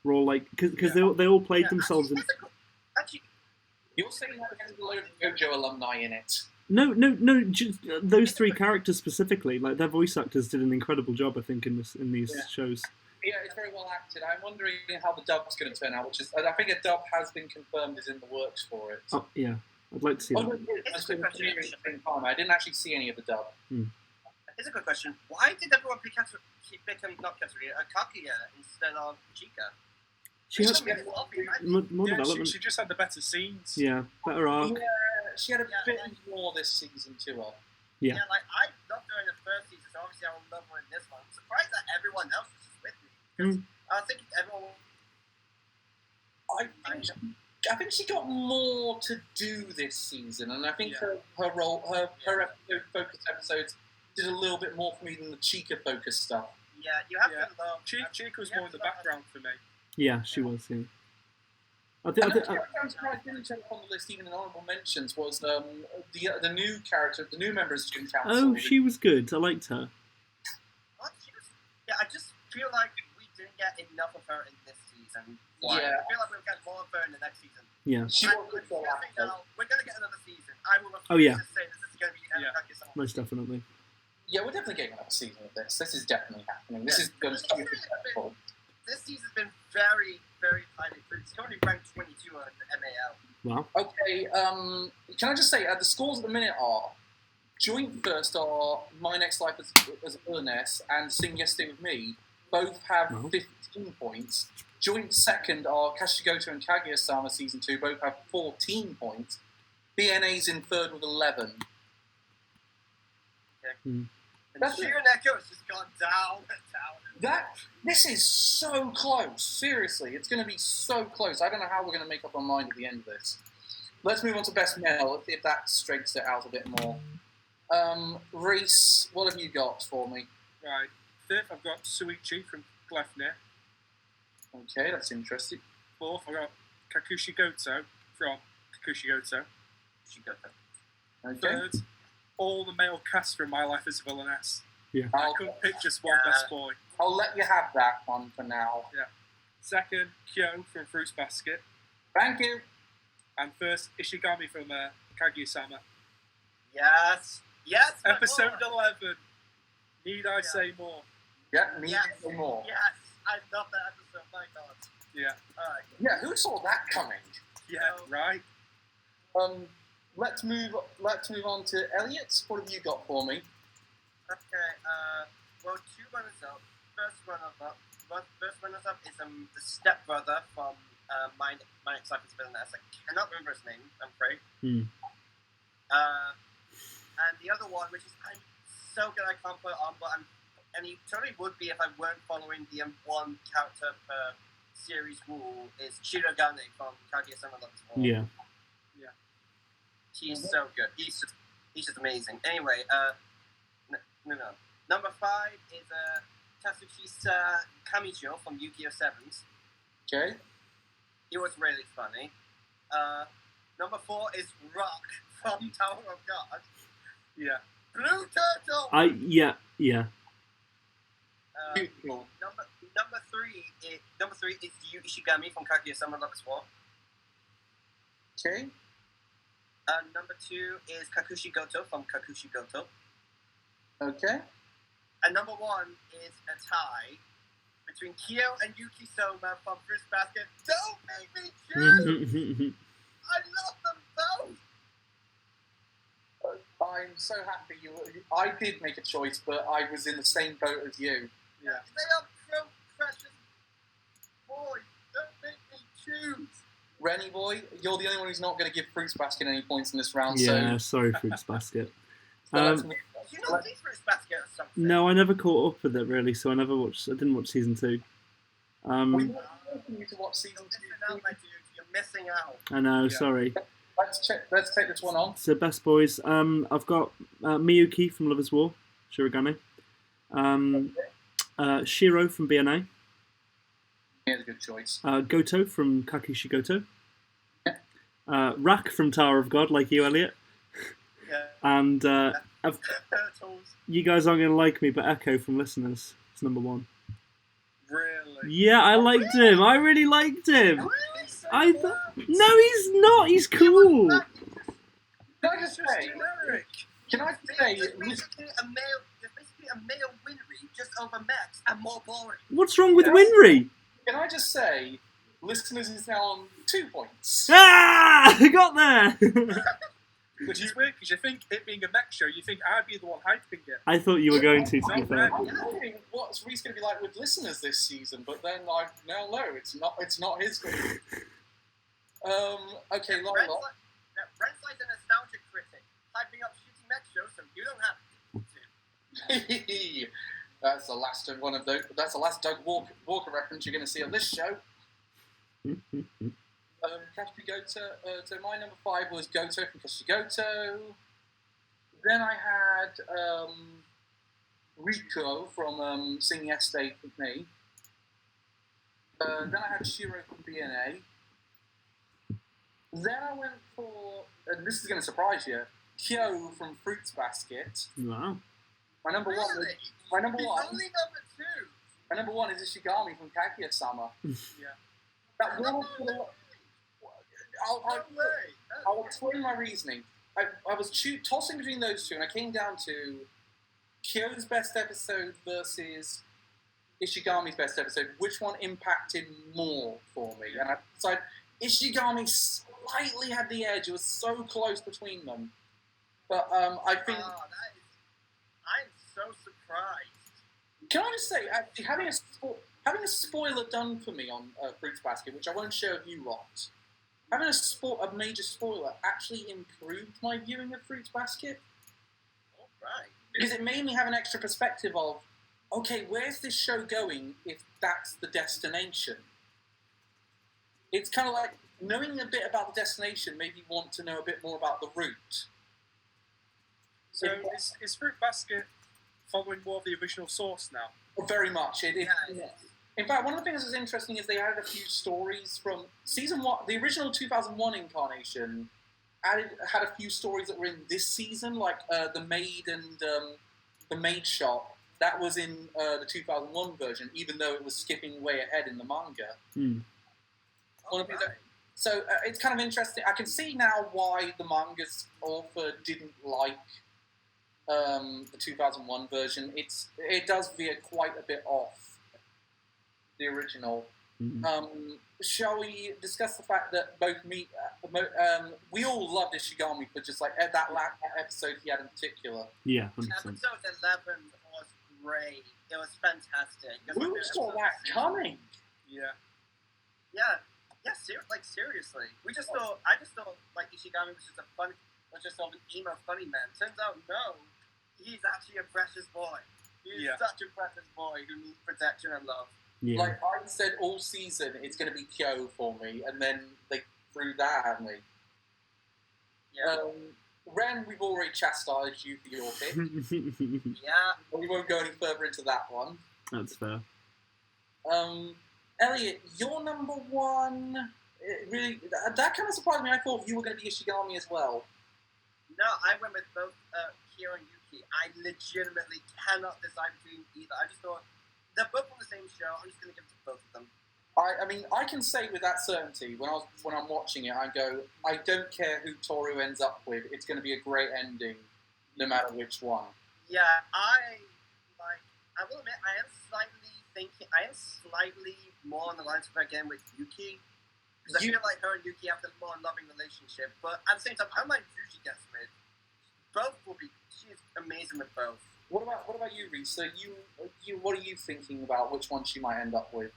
were all like because they all played themselves. Actually, you're saying that there's a load of JoJo alumni in it. No. Just, those 3 characters specifically, like their voice actors did an incredible job. I think in these shows. Yeah, it's very well acted. I'm wondering how the dub's going to turn out, I think a dub has been confirmed is in the works for it. Oh, yeah. I'd like to see that. I didn't actually see any of the dub. Here's a good question. Why did everyone pick Kaguya instead of Chika? She had more development. She just had the better scenes. Yeah, better arc. Yeah, she had a bit more this season to her. Yeah. Like I loved her in the first season, so obviously I will love her in this one. I'm surprised that everyone else is just with me. Because I think everyone. I think she got more to do this season, and I think her focused episodes did a little bit more for me than the Chica focused stuff. Yeah, you have to love. Chica was more in the background for me. Yeah, she was. Yeah. I didn't check on the list, even in honorable mentions, was the new character, the new member of Student Council. Oh, she was good. I liked her. I just feel like we didn't get enough of her in this season. Yeah. I feel like we'll get more of her in the next season. Yeah. We're going to get another season. I will say this is going to be most definitely. Yeah, we're definitely getting another season of this. This is definitely happening. This is going to be successful. This season's been very, very highly approved. It's currently ranked 22 on the MAL. Wow. Okay, can I just say, the scores at the minute are, joint first are My Next Life as Ernest and Sing Yesterday With Me. Both have 15 points. Joint second are Kashigoto and Kaguya-sama Season 2. Both have 14 points. BNA's in third with 11. And Shironeko has just gone down. This is so close. Seriously, it's going to be so close. I don't know how we're going to make up our mind at the end of this. Let's move on to Best Male, if that strengthens it out a bit more. Reese, what have you got for me? Right. Fifth, I've got Suichi from Gleipnir. Okay, that's interesting. Fourth, I've got Kakushi Goto from Kakushi Goto. Okay. Third, all the male cast from My Life as a Villainess. Yeah. I couldn't pick just one best boy. I'll let you have that one for now. Yeah. Second, Kyo from Fruits Basket. Thank you. And first, Ishigami from Kaguya-sama. Yes. Yes. my Episode lord. 11. Need I say more? Yeah, need Yes. some more. Yes. I love that episode. My God. Yeah. All right. Yeah, who saw that coming? Yeah, right. Let's move on to Elliot. What have you got for me? Okay. Well, two runners up. First runners up is the stepbrother from my ex-wife's villainess. I cannot remember his name. I'm afraid. And the other one, which is I'm so good I can't put it on, but and he totally would be if I weren't following the one character per series rule, is Shirogane from Kaguya-sama Lover's War. Yeah. He's so good. He's just amazing. Anyway, no. Number 5 is Tatsuchisa Kamijo from Yu-Gi-Oh! Sevens. Okay. It was really funny. Number 4 is Rock from Tower of God. Yeah. Blue Turtle. Yeah. Beautiful. Number three is Yu Ishigami from Kaguya-sama Lover's War. Okay. Number 2 is Kakushi Goto from Kakushi Goto. Okay. And number 1 is a tie between Kyo and Yuki Soma from Fruits Basket. Don't make me choose! I love them both! I'm so happy I did make a choice, but I was in the same boat as you. Yeah. They are precious boys. Don't make me choose! Rennie boy, you're the only one who's not going to give Fruits Basket any points in this round. Yeah, sorry, Fruits Basket. Do you know these Fruits Basket or something? No, I never caught up with it really, so I didn't watch season 2. We want you to watch season 2. Missing out, my dude. You're missing out. I know, Yeah. sorry. Let's take this one on. So best boys, I've got Miyuki from Lover's War, Shirogane. Shiro from BNA. Here's a good choice. Goto from Kakushi Goto. Rak from Tower of God, like you, Elliot. Yeah. And Turtles. you guys aren't going to like me, but Echo from Listeners is number 1. Really? Yeah, I liked him. I really liked him. Really? I thought... No, he's not. He's cool. Can I just Just say? generic. Can I say? There's basically a male Winry just over Max and more boring. What's wrong with Yes. Winry? Can I just say? Listeners is now on 2 points. Ah! I got there. Which is weird, because you think it being a mech show, you think I'd be the one hyping it. I thought you were going to be Not fair. I was wondering what's Reese going to be like with listeners this season, but then I now know it's not his fault. Okay, Brent's Lola. like a nostalgic critic, hyping up shitty mech shows so you don't have to. That's the last of one of those. That's the last Doug Walker reference you're going to see on this show. Kashi Goto. So my number 5 was Goto from Kashi Goto. Then I had Rico from Sing Yesterday with Me. Then I had Shiro from BNA. Then I went for, and this is going to surprise you, Kyo from Fruits Basket. Wow. My number one. Really? My number He's one. only number 2. My number 1 is Ishigami from Kaguya-sama. Yeah. That one. No I'll way. I'll explain my reasoning. I was tossing between those two, and I came down to Kyo's best episode versus Ishigami's best episode. Which one impacted more for me? And I decided Ishigami slightly had the edge. It was so close between them. But I think... I'm so surprised. Can I just say, actually, having a spoiler done for me on Fruits Basket, which I won't share with you lot, having a major spoiler actually improved my viewing of Fruits Basket. All right. Because it made me have an extra perspective of, okay, where's this show going if that's the destination? It's kind of like knowing a bit about the destination made me want to know a bit more about the route. So is Fruit Basket following more of the original source now? Very much. Yeah. In fact, one of the things that's interesting is they added a few stories from season 1. The original 2001 incarnation had a few stories that were in this season, like the maid and the maid shop that was in the 2001 version, even though it was skipping way ahead in the manga. So it's kind of interesting. I can see now why the manga's author didn't like the 2001 version. It does veer quite a bit off the original. Shall we discuss the fact that both we all loved Ishigami for just like that episode he had in particular. Yeah, 100%. Episode 11 was great. It was fantastic. Who saw that coming? Yeah. Yeah, seriously. I just thought like Ishigami was just an emo funny man. Turns out, no, he's actually a precious boy. He's such a precious boy who needs protection and love. Yeah. Like I said all season, it's going to be Kyo for me, and then they threw that at me. Yeah. Ren, we've already chastised you for your pick. Yeah. We won't go any further into that one. That's fair. Elliot, your number one, really, that kind of surprised me. I thought you were going to be Ishigami as well. No, I went with both Kyo and Yuki. I legitimately cannot decide between either. I just thought, they're both on the same show, I'm just going to give it to both of them. I mean, I can say with that certainty, when I'm watching it, I go, I don't care who Toru ends up with, it's going to be a great ending, no matter which one. Yeah, I will admit, I am slightly more on the lines of again with Yuki, because I feel like her and Yuki have a more loving relationship, but at the same time, I don't mind who she gets with. She's amazing with both. What about you, Reese? So what are you thinking about which one she might end up with?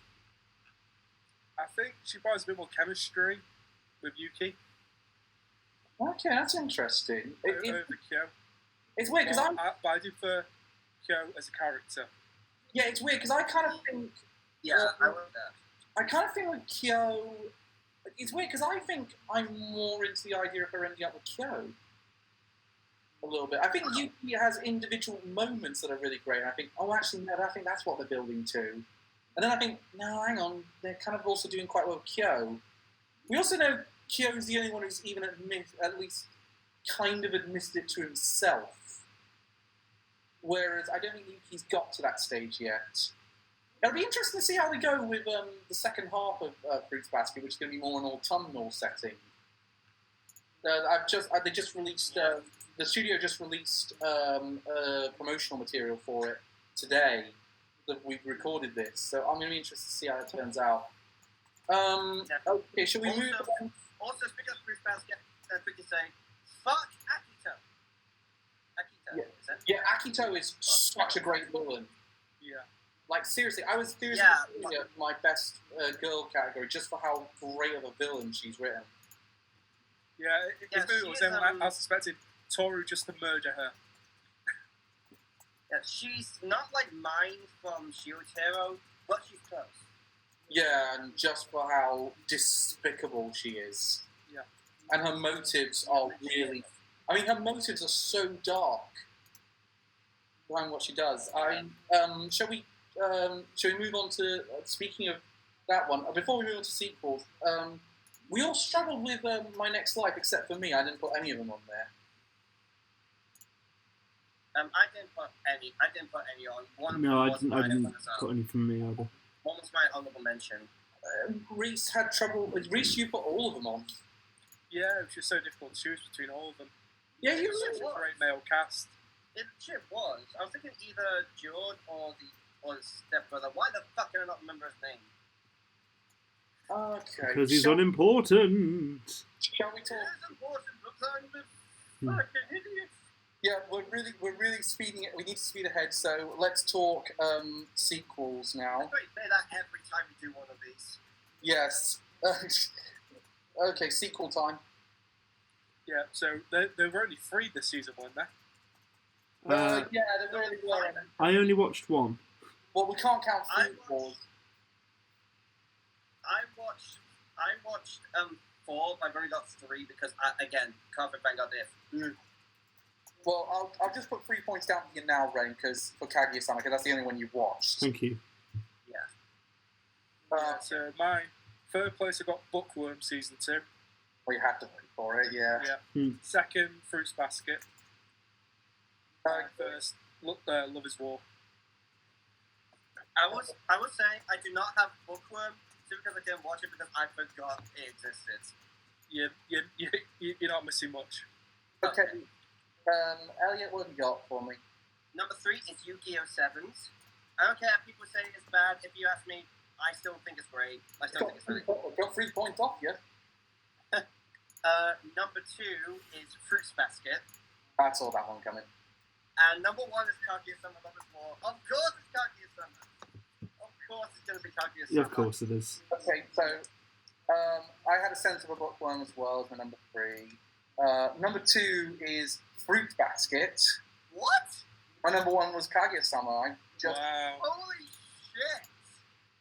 I think she probably has a bit more chemistry with Yuki. Okay, that's interesting. Over Kyo. It's weird because but I do prefer Kyo as a character. Yeah, it's weird because I kind of think. Yeah, I love that. I kind of think with Kyo. It's weird because I think I'm more into the idea of her ending up with Kyo. A little bit. I think Yuki has individual moments that are really great. And I think, actually, no, I think that's what they're building to. And then I think, no, hang on, they're kind of also doing quite well with Kyo. We also know Kyo's the only one who's even at least kind of admitted it to himself. Whereas I don't think Yuki's got to that stage yet. It'll be interesting to see how they go with the second half of Fruits Basket, which is going to be more an autumnal setting. They just released. The studio just released promotional material for it today that we've recorded this, so I'm going to be interested to see how it turns out. Okay, shall we move on? Also, speaking of Fruits Basket, quickly say, fuck Akito. Akito is such a great villain. Yeah. Like, seriously, I was seriously looking at my best girl category just for how great of a villain she's written. Yeah, it was then when I suspected Toru just to murder her. Yeah, she's not like mine from Shield Hero, but she's close. Yeah, and just for how despicable she is. Yeah. And her motives are really... I mean, her motives are so dark behind what she does. Shall we move on to... speaking of that one, before we move on to sequels, we all struggled with My Next Life, except for me. I didn't put any of them on there. I didn't put any on. I didn't put any from me either. One was my honorable mention. Reese had trouble. Reese, you put all of them on. Yeah, it was just so difficult to choose between all of them. Yeah, you such a great male cast. It was. I was thinking either George or the stepbrother. Why the fuck can I not remember his name? Okay. Because he's unimportant. Shall we talk? It is important, but I'm a fucking idiot. Yeah, we're really speeding it. We need to speed ahead, so let's talk sequels now. I say that every time we do one of these. Yes. Okay, sequel time. Yeah, so there were only 3 this season, weren't there? Yeah, there really were. I only watched one. Well, we can't count sequels. I watched 4, but I've only got 3 because again, Carpet Vanguard If. Well, I'll just put 3 points down for you now, Rain, for Kaguya-sama, because that's the only one you've watched. Thank you. Yeah. So my third place, I got Bookworm Season 2. Well, you had to vote for it, yeah. Second, Fruits Basket. First, Love is War. I would say I do not have Bookworm simply because I didn't watch it because I forgot it existed. You're not missing much. Okay. Elliot, what have you got for me? Number 3 is Yu-Gi-Oh! Sevens. I don't care if people say it's bad. If you ask me, I still think it's great. I still think it's really cool. Got 3 points off you. Number 2 is Fruits Basket. I saw that one coming. And number 1 is Kaguya-sama number 4. Of course it's Kaguya-sama. Of course it's going to be Kaguya-sama. Yeah, of course it is. Okay, so I had a sensible bookworm as well as my number 3. Number 2 is Fruit Basket. What? My number 1 was Kaguya-sama. Wow. Holy shit.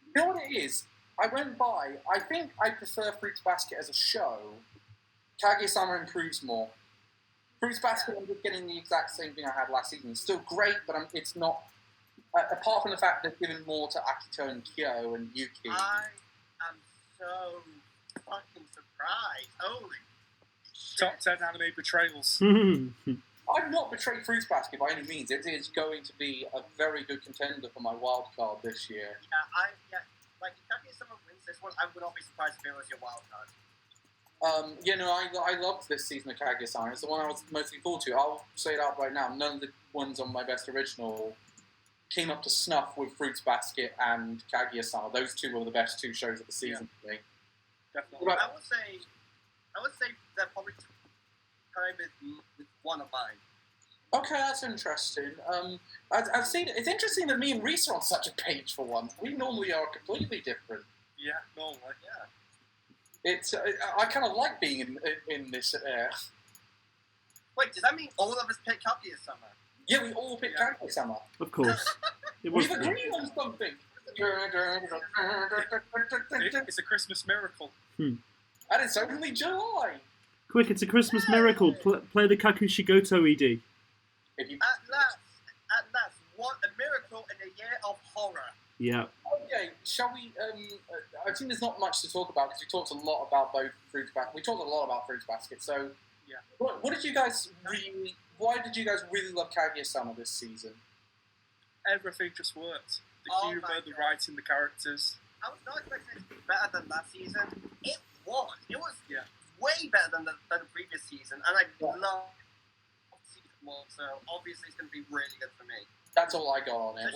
You know what it is? I went by. I think I prefer Fruits Basket as a show. Kaguya-sama improves more. Fruits Basket, I'm just getting the exact same thing I had last season. It's still great, but it's not. Apart from the fact they've given more to Akito and Kyo and Yuki. I am so fucking surprised. Holy shit. Top 10 anime betrayals. I've not betrayed Fruits Basket by any means. It is going to be a very good contender for my wild card this year. Like, if Kaguya-sama wins this one, I would not be surprised if it was your wild card. I loved this season of Kaguya-sama. It's the one I was most looking forward to. I'll say it out right now. None of the ones on my best original came up to snuff with Fruits Basket and Kaguya-sama. Those 2 were the best 2 shows of the season for me. Definitely. Right. I would say they're probably tied with one of mine. Okay, that's interesting. I've seen it. It's interesting that me and Reese are on such a page for once. We normally are completely different. Yeah, normally. Yeah. It's I kind of like being in this. Wait, does that mean all of us pick Kaguya-sama? Yeah, we all pick Kaguya-sama. Of course. It was We've agreed on something. It's a Christmas miracle. And it's only July. Quick, it's a Christmas miracle. Play the Kakushigoto ED. If you... At last, what a miracle in a year of horror. Yeah. Okay, shall we? I think there's not much to talk about because we talked a lot about both Fruits Basket. We talked a lot about Fruits Basket. So, yeah. What did you guys really? Why did you guys really love Kaguya-sama this season? Everything just worked. The humour, the writing, the characters. I was not expecting it to be better than last season. It was. It was way better than the previous season, and I love season 1. So obviously, it's going to be really good for me. That's all I got on it.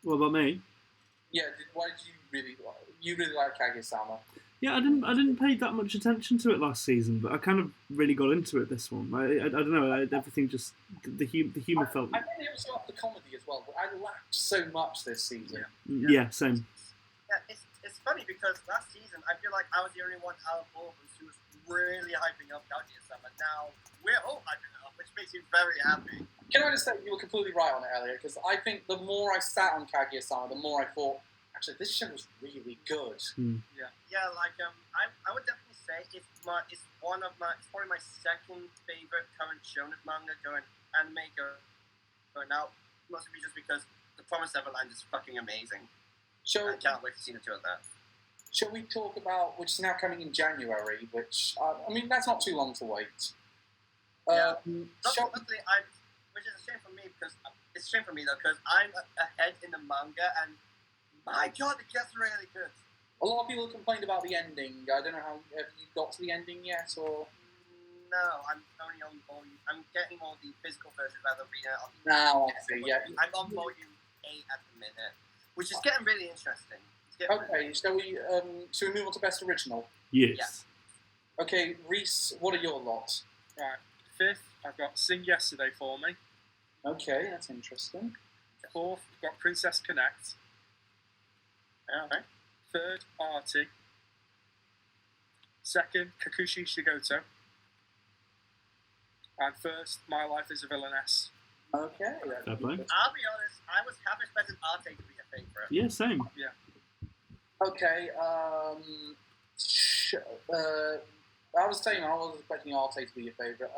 What about me? Yeah, why did you really like Kaguya-sama? Yeah, I didn't pay that much attention to it last season, but I kind of really got into it this one. I don't know, everything just the humour felt. I think it was up the comedy as well, but I laughed so much this season. Yeah, same. Yeah, it's funny because last season I feel like I was the only one out of all of us who was really hyping up Kaguya-sama. Now we're all hyping it up, which makes me very happy. Can I just say you were completely right on it, Elliot? Because I think the more I sat on Kaguya-sama, the more I thought, actually, this show was really good. Yeah, like I would definitely say it's probably my second favorite current shonen manga going out, mostly just because the Promised Neverland is fucking amazing. I can't wait to see the 2 of that. Shall we talk about which is now coming in January? Which that's not too long to wait. Luckily, which is a shame for me because I'm ahead in the manga and my god, it gets really good. A lot of people complained about the ending. I don't know have you got to the ending yet, or? No, I'm only on volume. I'm getting all the physical versions out of the arena. Now, obviously, yeah. I'm on volume 8 at the minute, which is getting really interesting. Okay, shall we move on to Best Original? Yes. Yeah. Okay, Reese, what are your lots? Right, 5th, I've got Sing Yesterday for me. Okay, that's interesting. 4th, I've got Princess Connect. Okay. 3rd, Artie. 2nd, Kakushi Shigoto. And 1st, My Life is a Villainess. Okay. Fair play. I'll be honest, I was half expecting Arte to be a favourite. Yeah, same. Yeah. Okay, I was saying I was expecting Arte to be your favourite.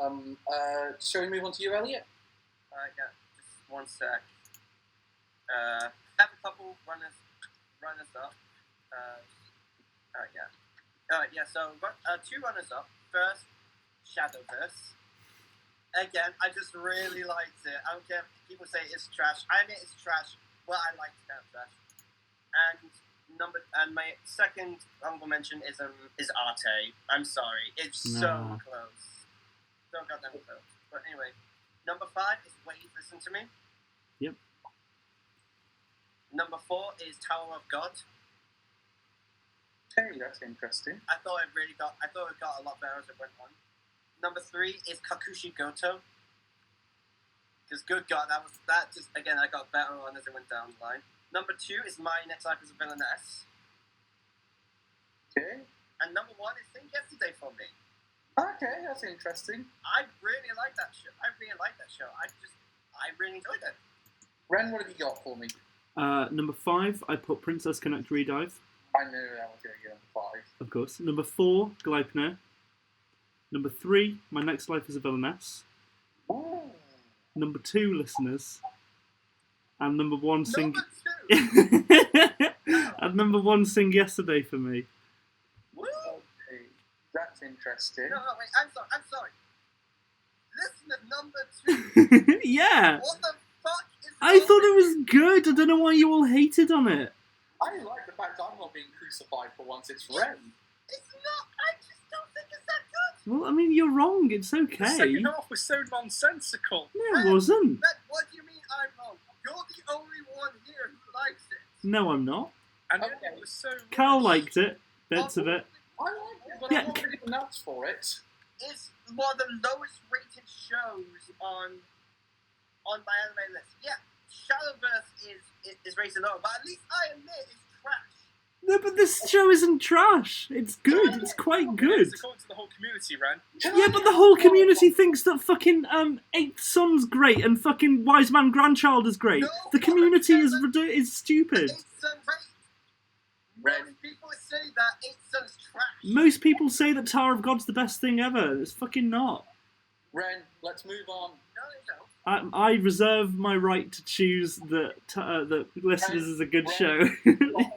Shall we move on to you, Elliot? Yeah, just one sec. Have a couple runners up. So 2 runners up. First, Shadowverse. Again, I just really liked it. I don't care if people say it's trash. I admit it's trash, well, I liked Camp Trash. And my second honorable mention is Arte. I'm sorry, it's so close, so goddamn close. But anyway, number 5 is Wait, Listen to Me. Yep. Number 4 is Tower of God. Hey, that's interesting. I thought it got a lot better as it went on. Number 3 is Kakushi Goto. Because good God, I got better on as it went down the line. Number 2 is My Next Life as a Villainess. Okay. And number 1 is Think Yesterday for me. Okay, that's interesting. I really like that show. I really enjoyed it. Ren, what have you got for me? Number 5, I put Princess Connect Redive. I knew that was going to get on 5. Of course. Number 4, Gleipnir. Number 3, My Next Life as a Villainess. Ooh. Number 2, Listeners. And number 1, Sing... Number 2! And number 1, Sing Yesterday for me. Woo! Okay, that's interesting. No, wait, I'm sorry. Listener number 2. Yeah! What the fuck is I thought it was good. I don't know why you all hated on it. I like the fact I'm not being crucified for once. It's Ren. It's not. I just don't think it's that good. Well, I mean, you're wrong. It's okay. The second half was so nonsensical. No, it wasn't. What do you mean I'm wrong? You're the only one here who likes it. No, I'm not. And Okay. it was so Carl rushed. liked it. Bits of it. I like it, but Yeah. I'm not really nuts for it. It's one of the lowest rated shows on my anime list. Yeah, Shadowverse is rated low, but at least I admit it's trash. No, but this show isn't trash. It's good. It's quite good. It's according to the whole community, Ren. Yeah, but the whole community thinks that fucking Eighth Son's great and fucking Wise Man Grandchild is great. No, The community is it's stupid. It's great. Ren. Most people say that it's trash. Most people say that Tower of God's the best thing ever. It's fucking not. Ren, let's move on. No, they don't. I reserve my right to choose that Listeners is a good show. Immediately.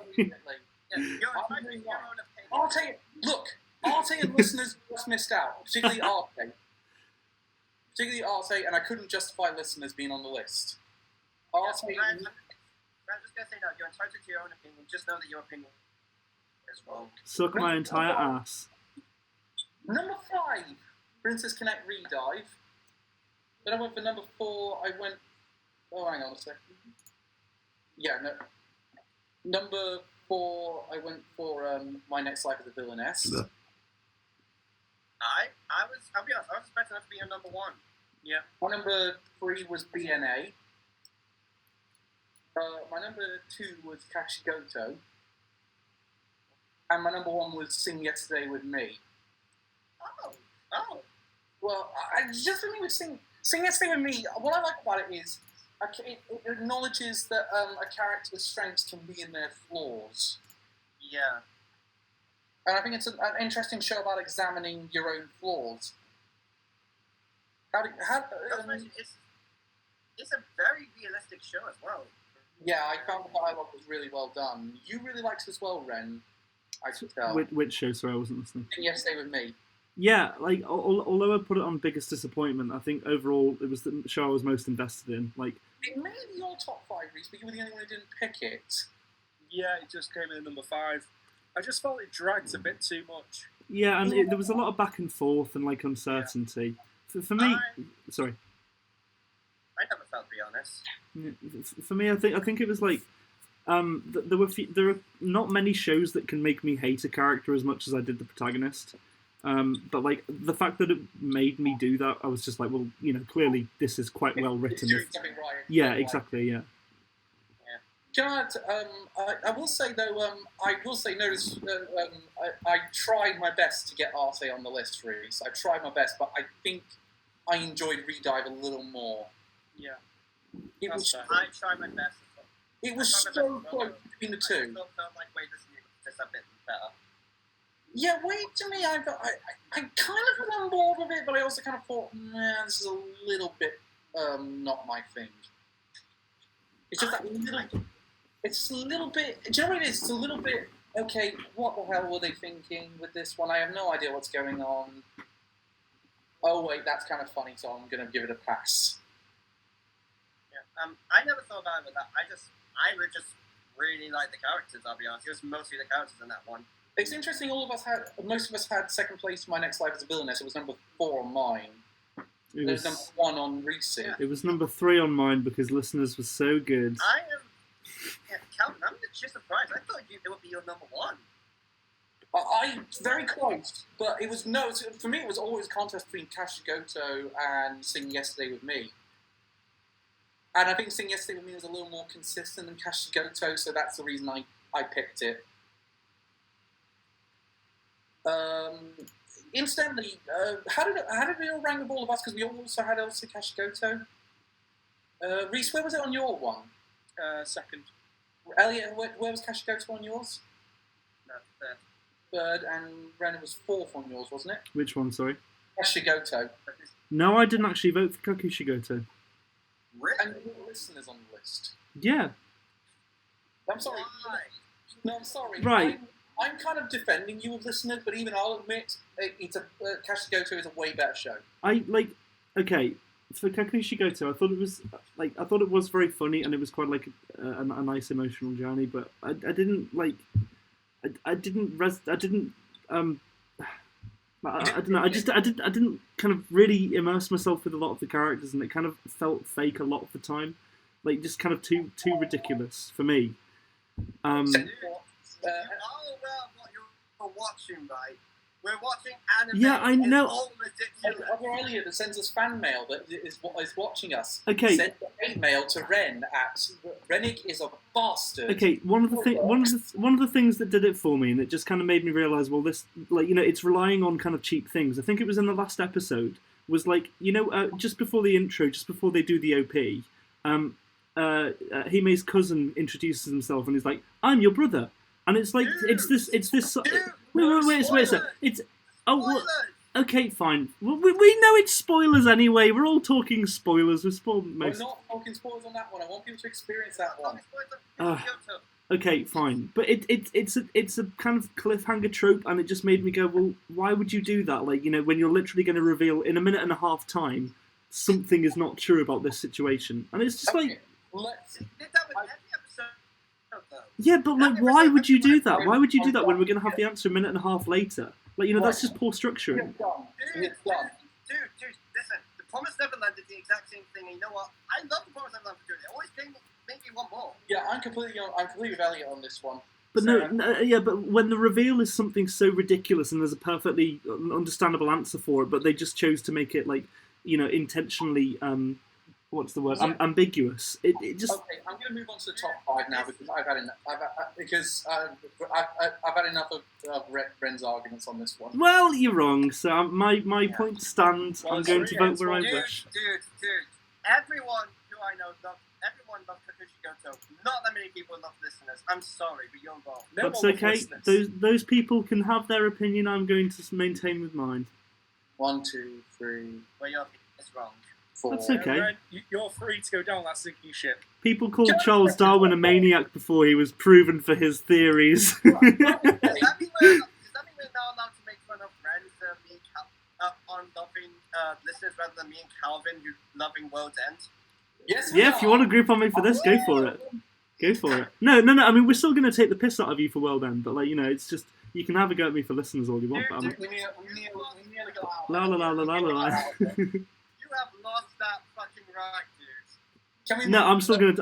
Yeah, you're I'm entitled to moving your on. own opinion. Arte, look, Arte and Listeners just missed out, particularly Arte. And I couldn't justify Listeners being on the list. Arte, I'm just gonna say that you're entitled to your own opinion. Just know that your opinion is wrong. Suck my entire ass. number 5, Princess Connect Redive. Then I went for number 4, oh, hang on a second. Yeah, no. Number 4, I went for My Next Life as a Villainess. I'll be honest, I was expecting that to be your number 1. Yeah. My number 3 was BNA. My number 2 was Kashigoto. And my number 1 was Sing Yesterday with Me. Oh. Well, just for me with Sing Yesterday with Me, what I like about it is it acknowledges that a character's strengths can be in their flaws. Yeah. And I think it's an interesting show about examining your own flaws. It's a very realistic show as well. Yeah, I found the dialogue was really well done. You really liked it as well, Ren. I could tell. Which show? Sorry, I wasn't listening. Sing Yesterday with Me. Yeah, like although I put it on biggest disappointment, I think overall it was the show I was most invested in. Like, It made your top 5, Reese, but you were the only one who didn't pick it. Yeah, it just came in at number 5. I just felt it dragged a bit too much. yeah, and there was a lot of back and forth and like uncertainty. For me, sorry. I never felt, to be honest. For me, I think it was like there are not many shows that can make me hate a character as much as I did the protagonist. But like the fact that it made me do that, I was just like, well, clearly this is quite well written. Doing something right. Yeah, exactly. Yeah. Jared, I will say though, notice, I tried my best to get Arte on the list, Reese. I tried my best, but I think I enjoyed Redive a little more. Yeah. I tried my best as well. It was so close between the two. I still felt like Wait, this is just a bit better. Yeah, Wait, to me, I kind of was on board with it, but I also kind of thought, man, this is a little bit not my thing. It's just that little. It's a little bit. Do you know what it is? It's a little bit. Okay, what the hell were they thinking with this one? I have no idea what's going on. Oh wait, that's kind of funny, so I'm gonna give it a pass. Yeah. I never thought about it with that. I would just really like the characters, I'll be honest. It was mostly the characters in that one. It's interesting, most of us had second place for My Next Life as a Villainess. It was number 4 on mine. It was number 1 on Reese. Yeah. It was number 3 on mine because Listeners was so good. Calvin, I'm just surprised. I thought it would be your number 1. Very close, but for me it was always a contest between Kashigoto and Sing Yesterday With Me. And I think Sing Yesterday With Me was a little more consistent than Kashigoto, so that's the reason I picked it. Incidentally, how did we all rank with all of us? Because we also had Elsa Kashigoto. Reese, where was it on your one? Second. Elliot, where was Kashigoto on yours? No, third. Third, and Brennan was 4th on yours, wasn't it? Which one, sorry? Kashigoto. No, I didn't actually vote for Kashigoto. Really? And your listeners on the list. Yeah. I'm sorry. Why? No, I'm sorry. Right. I'm kind of defending you with listeners, but even I'll admit Kashigoto is a way better show. Okay, for Kashigoto, I thought it was very funny and it was quite like a nice emotional journey, but I didn't kind of really immerse myself with a lot of the characters, and it kind of felt fake a lot of the time, like just kind of too ridiculous for me. What you're watching, right? We're watching anime. Yeah, I know. It's all ridiculous. Other Elliot that sends us fan mail that is watching us. Okay. Send hate mail to Ren at Rennick is a bastard. Okay, one of the things that did it for me, and it just kind of made me realise, well, this, it's relying on kind of cheap things. I think it was in the last episode, was just before the intro, just before they do the OP, Hime's cousin introduces himself and he's like, "I'm your brother," and it's like, it's this. Wait a sec. It's okay, fine. We know it's spoilers anyway. We're all talking spoilers. We're not talking spoilers on that one. I want people to experience that one. Okay, fine, but it's a kind of cliffhanger trope, and it just made me go, well, why would you do that? When you're literally going to reveal in a minute and a half time something is not true about this situation, and it's just like. Yeah, but why would you do that? Why would you do that when we're going to have the answer a minute and a half later? That's just poor structuring. Dude, listen, the Promised Neverland did the exact same thing, and you know what? I love the Promised Neverland for doing it. It always make me want more. Yeah, I'm completely with Elliot on this one. But but when the reveal is something so ridiculous and there's a perfectly understandable answer for it, but they just chose to make it intentionally what's the word? Ambiguous. It just. Okay, I'm going to move on to the top 5 now because I've had enough of Ren's arguments on this one. Well, you're wrong. So my point stands. Well, I'm going to vote where I wish. Dude. Everyone who I know loves Kashigoto. Not that many people love Listeners. I'm sorry, but you're wrong. That's okay. Those people can have their opinion. I'm going to maintain with mine. 1, 2, 3. Well, your opinion is wrong. 4. That's okay. Ren, you're free to go down that sinking ship. People called Charles Darwin a maniac before he was proven for his theories. Does that mean we're now allowed to make fun of Ren for on loving Listeners rather than me and Calvin who loving World's End? Yes. Yeah, if you want to group on me for this, go for it. Go for it. No. I mean, we're still going to take the piss out of you for World End, but it's just you can have a go at me for Listeners all you want. But You have lost that fucking right, dude. No, I'm still gonna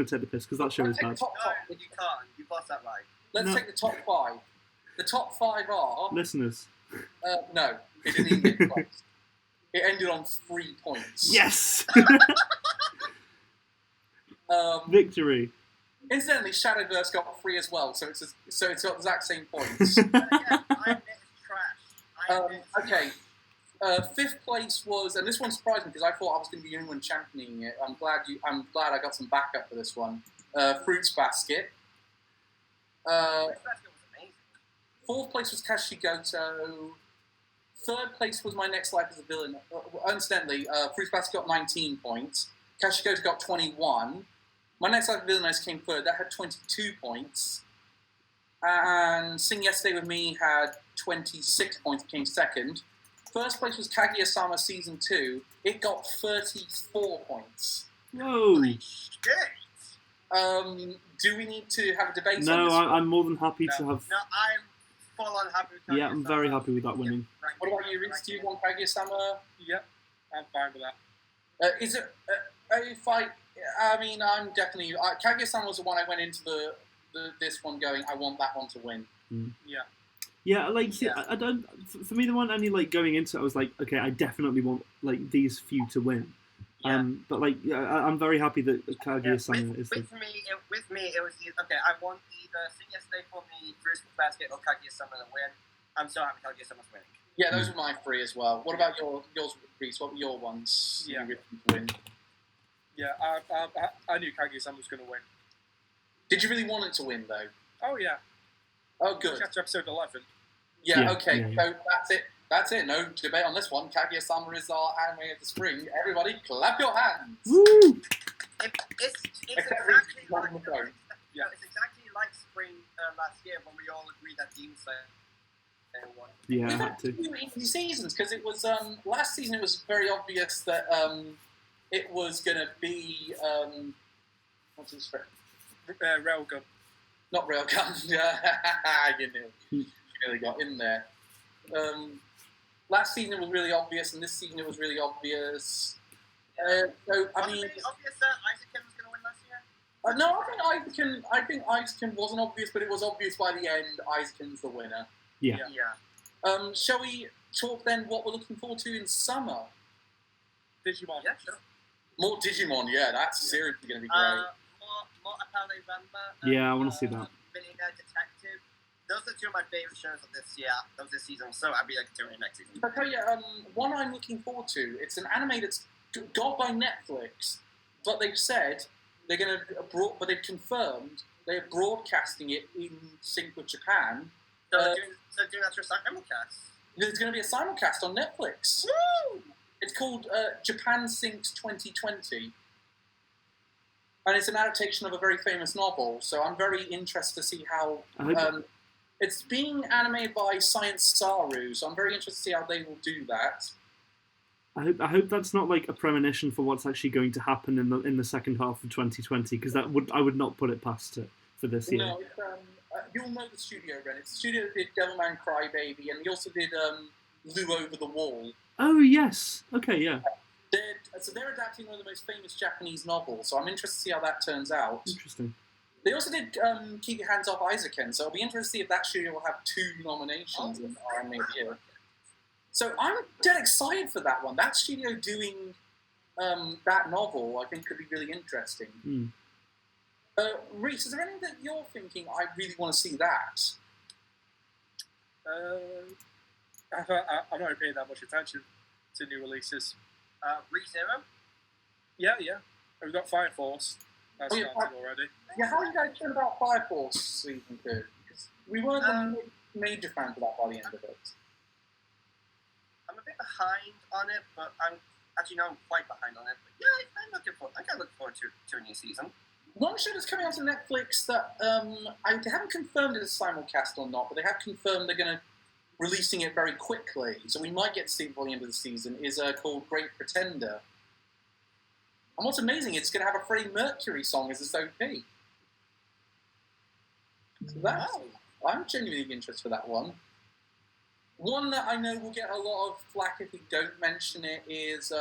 take the piss because that show is bad. No, you can't. You've lost that right. Let's take the top 5. The top 5 are Listeners. No, it didn't even get close. It ended on 3 points. Yes. Victory. Incidentally, Shadowverse got 3 as well, so it's got the exact same points. I admit it's trash. Okay. 5th place was, and this one surprised me because I thought I was going to be the only one championing it. I'm glad I got some backup for this one. Fruits Basket. Fruits Basket was amazing. 4th place was Kashigoto. 3rd place was My Next Life as a Villain. Incidentally, Fruits Basket got 19 points. Kashigoto got 21. My Next Life as a Villain came 3rd. That had 22 points. And Sing Yesterday With Me had 26 points, came 2nd. 1st place was Kaguya-sama Season 2. It got 34 points. Whoa. Shit. Do we need to have a debate on No, this? I'm more than happy to have. No, I'm full on happy with Yeah, I'm very happy with that winning. What about you, Reese? Do you want Kaguya-sama? Yep, I'm fine with that. Is it? If I mean, I'm definitely. Kaguya-sama was the one I went into this one going. I want that one to win. Yeah. Yeah, like, see, I don't. For me, the one only like going into it, I was like, okay, I definitely want like these few to win. But like, I'm very happy that Kaguya-sama is. With me, it was okay. I want either Sing Yesterday for me, Fruits Basket, or Kaguya-sama to win. I'm so happy Kaguya-sama's winning. Yeah, those were my three as well. What about yours, Reese? What were your ones? Yeah. You to win? Yeah, I knew Kaguya-sama was going to win. Did you really want it to win though? Oh yeah. Oh, good. Chapter episode 11. Yeah. Okay. So that's it. That's it. No debate on this one. Kaguya-sama is our anime of the spring. Everybody, clap your hands. Woo! It's Except exactly for like one more. it's exactly like spring last year when we all agreed that Demon Slayer won. Yeah, I We've had had to. 2 easy seasons because it was last season. It was very obvious that it was going to be what's his friend? Railgun. Not Railgun. You knew. You really got in there. Last season it was really obvious, and this season it was really obvious. So I Wasn't mean, it obvious that Isaac Kim was going to win last year? no, I think Isaacson wasn't obvious, but it was obvious by the end. Isaacson's the winner. Yeah. Shall we talk then what we're looking forward to in summer? Digimon. Yeah, sure. More Digimon, yeah, that's seriously going to be great. More Apale Ramba. Yeah, I wanna see that. Millionaire Detective. Those are two of my favorite shows of this year, of this season. So I'll be like doing it next season. I'll tell you, one I'm looking forward to. It's an anime that's got by Netflix, but they've said they're going to, but they've confirmed they're broadcasting it in sync with Japan. So doing that through simulcast. There's going to be a simulcast on Netflix. Woo! It's called Japan Synced 2020. And it's an adaptation of a very famous novel, so I'm very interested to see how... it's being animated by Science Saru, so I'm very interested to see how they will do that. I hope that's not like a premonition for what's actually going to happen in the second half of 2020, because I would not put it past it for this year. No, it's, you'll know the studio, Ren. It's the studio that did Devilman Crybaby, and he also did Lou Over the Wall. Oh yes, okay, yeah. They're adapting one of the most famous Japanese novels, so I'm interested to see how that turns out. Interesting. They also did Keep Your Hands Off Isaac-ken, so I'll be interested to see if that studio will have 2 nominations in our anime of the year. So I'm dead excited for that one. That studio doing that novel, I think, could be really interesting. Reese, is there anything that you're thinking, I really want to see that? I'm not really paying that much attention to new releases. ReZero? Yeah. We've got Fire Force. That's started already. Yeah, how are you guys feeling about Fire Force Season 2? Because we weren't the major fans of that by the end of it. I'm a bit behind on it, but I'm quite behind on it. But yeah, I can look forward to a new season. One show that's coming onto Netflix that they haven't confirmed it's a simulcast or not, but they have confirmed they're going to releasing it very quickly, so we might get to see it before the end of the season, is called Great Pretender. And what's amazing, it's going to have a Freddie Mercury song as its OP. So I'm genuinely interested for that one. One that I know will get a lot of flack if we don't mention it is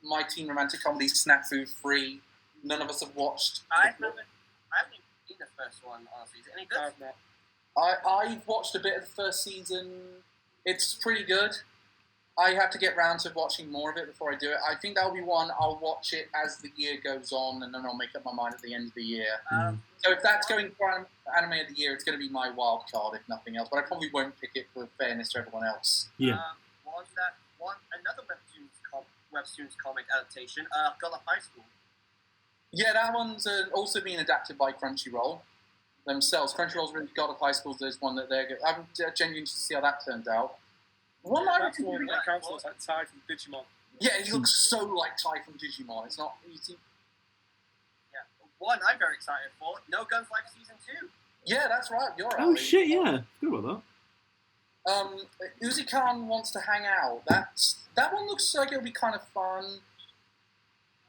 my teen romantic comedy Snafu 3. None of us have watched. I haven't seen the first one, honestly. Is it any good? I've not. I've watched a bit of the first season. It's pretty good. I have to get round to watching more of it before I do it. I think that'll be one I'll watch it as the year goes on, and then I'll make up my mind at the end of the year. So if that's going for anime of the year, it's going to be my wild card, if nothing else. But I probably won't pick it for fairness to everyone else. Yeah. Was that one another webtoons comic adaptation? Girl of High School. Yeah, that one's also being adapted by Crunchyroll themselves. Crunchyroll's really got of high schools. There's one that they're. I'm genuinely interested to see how that turns out. One I That's one that counts as like Ty from Digimon. Yeah, he looks so like Ty from Digimon. It's not easy. Yeah, one I'm very excited for. No Guns Life Season 2. Yeah, that's right. You're right. Oh shit! Yeah, good about that. Uzi Khan wants to hang out. That one looks like it'll be kind of fun.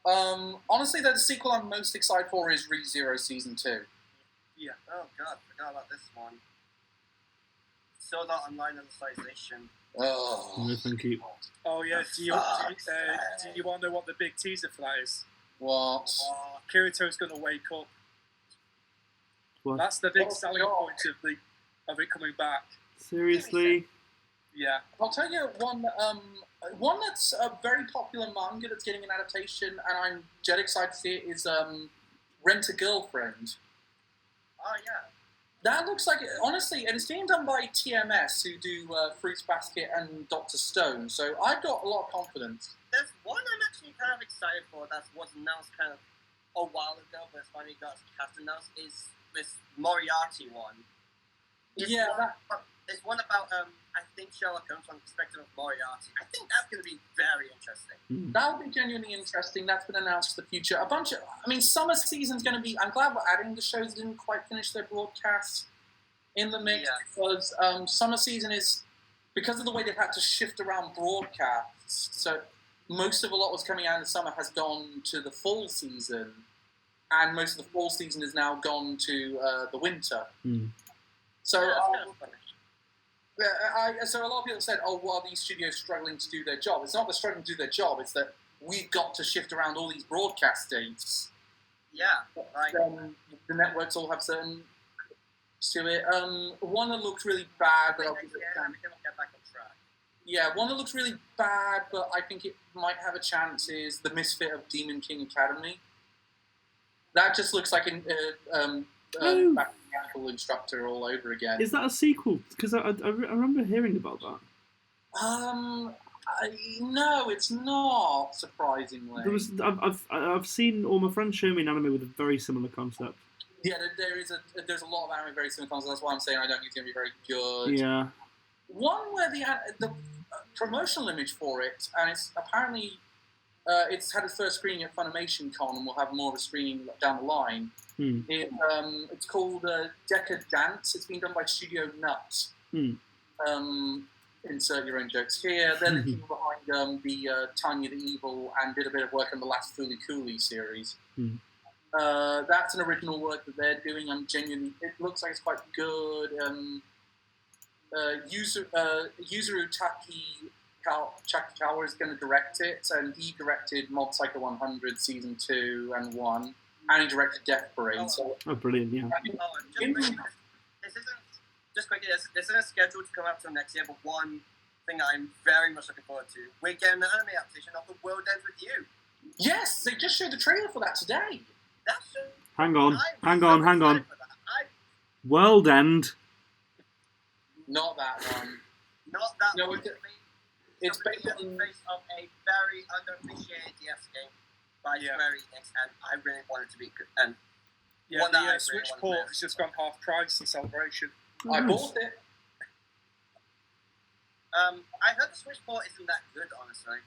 Honestly, the sequel I'm most excited for is ReZero Season 2. Yeah. Oh god, forgot about this one. Sword Art Online Alicization. Oh. No, thank you. Oh yeah. Do you want to know what the big teaser for that is? What? Kirito's going to wake up. What? That's the big selling point of it coming back. Seriously? Yeah. I'll tell you one that's a very popular manga that's getting an adaptation, and I'm dead excited to see it, is Rent a Girlfriend. Oh yeah. That looks like, honestly, and it's being done by TMS, who do Fruits Basket and Dr. Stone, so I've got a lot of confidence. There's one I'm actually kind of excited for that was announced kind of a while ago, but it's finally got cast announced, is this Moriarty one. It's it's one about, I think Sherlock Holmes from the perspective of Moriarty. I think that's going to be very interesting. That would be genuinely interesting. That's been announced for the future. Summer season's going to be... I'm glad we're adding the shows that didn't quite finish their broadcast in the mix, because summer season is... Because of the way they've had to shift around broadcasts, so most of a lot was coming out in the summer has gone to the fall season, and most of the fall season is now gone to the winter. So... so a lot of people said, "Oh, well, these studios struggling to do their job." It's not they're struggling to do their job; it's that we've got to shift around all these broadcast dates. Yeah, like the networks all have certain to it. One that looks really bad, but we can get back on track. Yeah, one that looks really bad, but I think it might have a chance, is The Misfit of Demon King Academy. That just looks like mechanical instructor all over again. Is that a sequel? Because I remember hearing about that. No, it's not. Surprisingly, I've seen all my friends show me an anime with a very similar concept. Yeah, there's a lot of anime very similar concepts. That's why I'm saying I don't think it's going to be very good. Yeah. One where the promotional image for it, and it's apparently it's had its first screening at Funimation Con, and we'll have more of a screening down the line. It's called Decadance. It's been done by Studio Nuts. Insert your own jokes here. They're the people behind the Tanya the Evil, and did a bit of work on the last Fooly Cooly series. That's an original work that they're doing. It looks like it's quite good. Yuzuru Chakikawa is going to direct it, and he directed Mob Psycho 100 Season 2 and 1. And he directed Death Parade. Brilliant, yeah. This isn't scheduled to come out till next year, but one thing I'm very much looking forward to. We're getting an anime adaptation of The World Ends With You. Yes, they just showed the trailer for that today. Hang on. World End. Not that one. Not that No, one. It's based on the face of a very underappreciated DS game by Square Enix, and I really want it to be good. And the Switch port has just gone half price in Celebration. I bought it. I heard the Switch port isn't that good, honestly.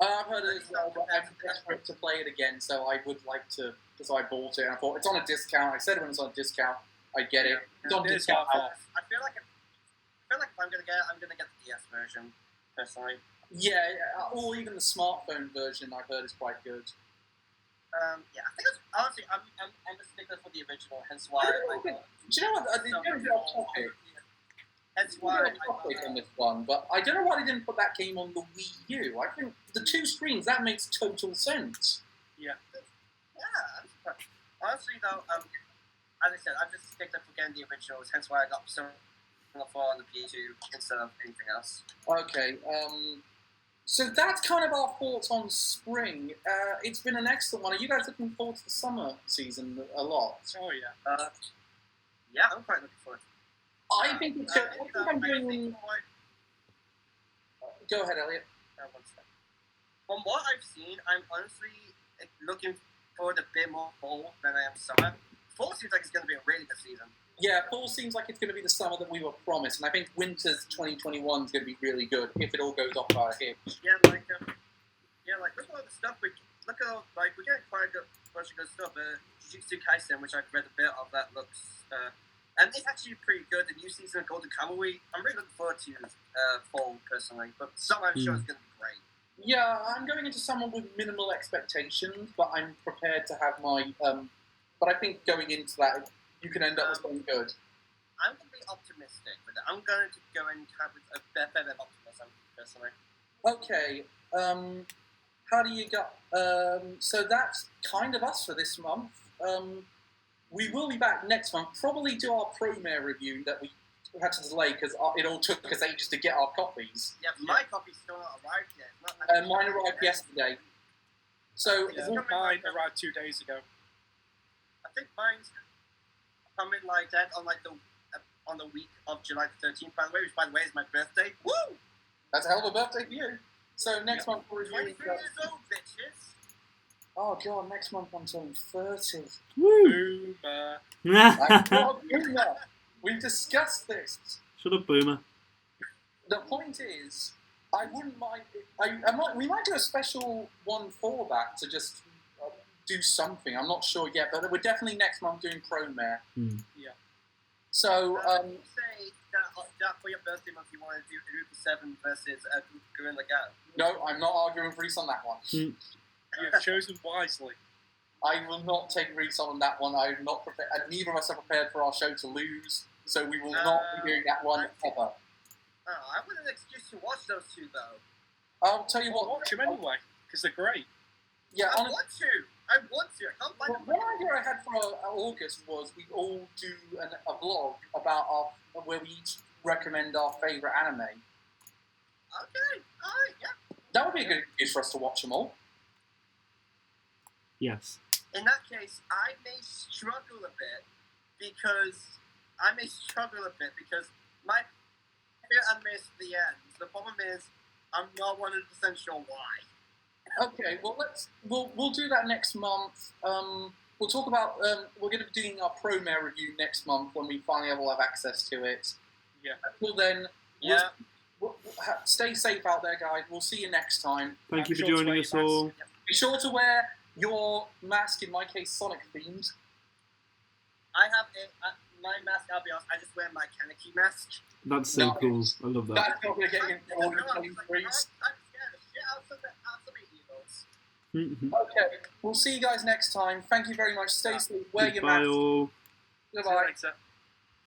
I've heard it as well, but I'm desperate to play it again, so I would like to. So I bought it, and I thought it's on a discount. I said when it's on a discount, I get it. It's on discount. I feel like if I'm gonna get it, I'm gonna get the DS version, personally. Yeah, or even the smartphone version. I've heard is quite good. I think it's, honestly, I'm a stickler for the original, hence why. Do you know what? Hence why I topic on this one, but I don't know why they didn't put that game on the Wii U. I think the two screens, that makes total sense. Yeah. Honestly, though, as I said, I'm just a stickler for getting the originals, hence why I got Persona 4 on the PS2 instead of anything else. Okay. So that's kind of our thoughts on spring. It's been an excellent one. Are you guys looking forward to the summer season a lot? Oh, yeah. Yeah, I'm quite looking forward to it. I think it's... I'm doing... Go ahead, Elliot. One second. From what I've seen, I'm honestly looking forward a bit more fall than I am summer. Fall seems like it's going to be a really good season. Yeah, fall seems like it's going to be the summer that we were promised, and I think winter's 2021 is going to be really good if it all goes off our hitch. Yeah, look at all the stuff we're getting quite a bunch of good stuff. Jujutsu Kaisen, which I've read a bit of, that looks and it's actually pretty good. The new season of Golden Kamuy, I'm really looking forward to fall personally, but summer I'm sure is going to be great. Yeah, I'm going into someone with minimal expectations, but I'm prepared to have my. But I think going into that, you can end up with something good. I'm going to be optimistic with it. I'm going to go in with a bit of optimism, personally. Okay. How do you got? So that's kind of us for this month. We will be back next month. Probably do our Promare review that we had to delay because it all took us ages to get our copies. Yeah, my copy's still not arrived yet. Mine arrived yesterday. So mine arrived 2 days ago. I think mine's coming like that on the week of July 13th. By the way, which by the way is my birthday. Woo! That's a hell of a birthday for you. So next month we're reviewing. 23 years old, bitches. Oh god, next month I'm turning 30. Woo! Boomer. I'm not a boomer. We've discussed this. Shut up, Boomer. The point is, I wouldn't mind. We might do a special one for that to just do something. I'm not sure yet, but we're definitely next month doing Promare. Yeah. So, you say that for your birthday month you want to do Group 7 versus Gorilla Go. No, I'm not arguing with Reese on that one. You have chosen wisely. I will not take Reese on that one. I'm not prepared. And neither of us are prepared for our show to lose, so we will not be doing that one ever. I want an excuse to watch those two, though. I'll tell you Well, what. watch them anyway, because they're great. Yeah, I want to. I can't find One idea I had for August was we all do a vlog about where we each recommend our favourite anime. Okay, alright, yeah. That would be a good excuse for us to watch them all. Yes. In that case, I may struggle a bit because my favorite anime is the end. The problem is I'm not 100% sure why. Okay, well we'll do that next month. We'll talk about we're going to be doing our Promare review next month when we finally will have access to it. Yeah. Until then, Yeah. stay safe out there, guys. We'll see you next time. Thank you for joining us all. Be sure to wear your mask. In my case, Sonic themed. I have my mask, I'll be honest, I just wear my Kaneki mask. That's so cool. I love that. That's not going to get you in I'm trouble. scared of shit out of the Eagles. Okay, we'll see you guys next time. Thank you very much. Stay safe. Wear your Goodbye mask. all. Goodbye. See you later.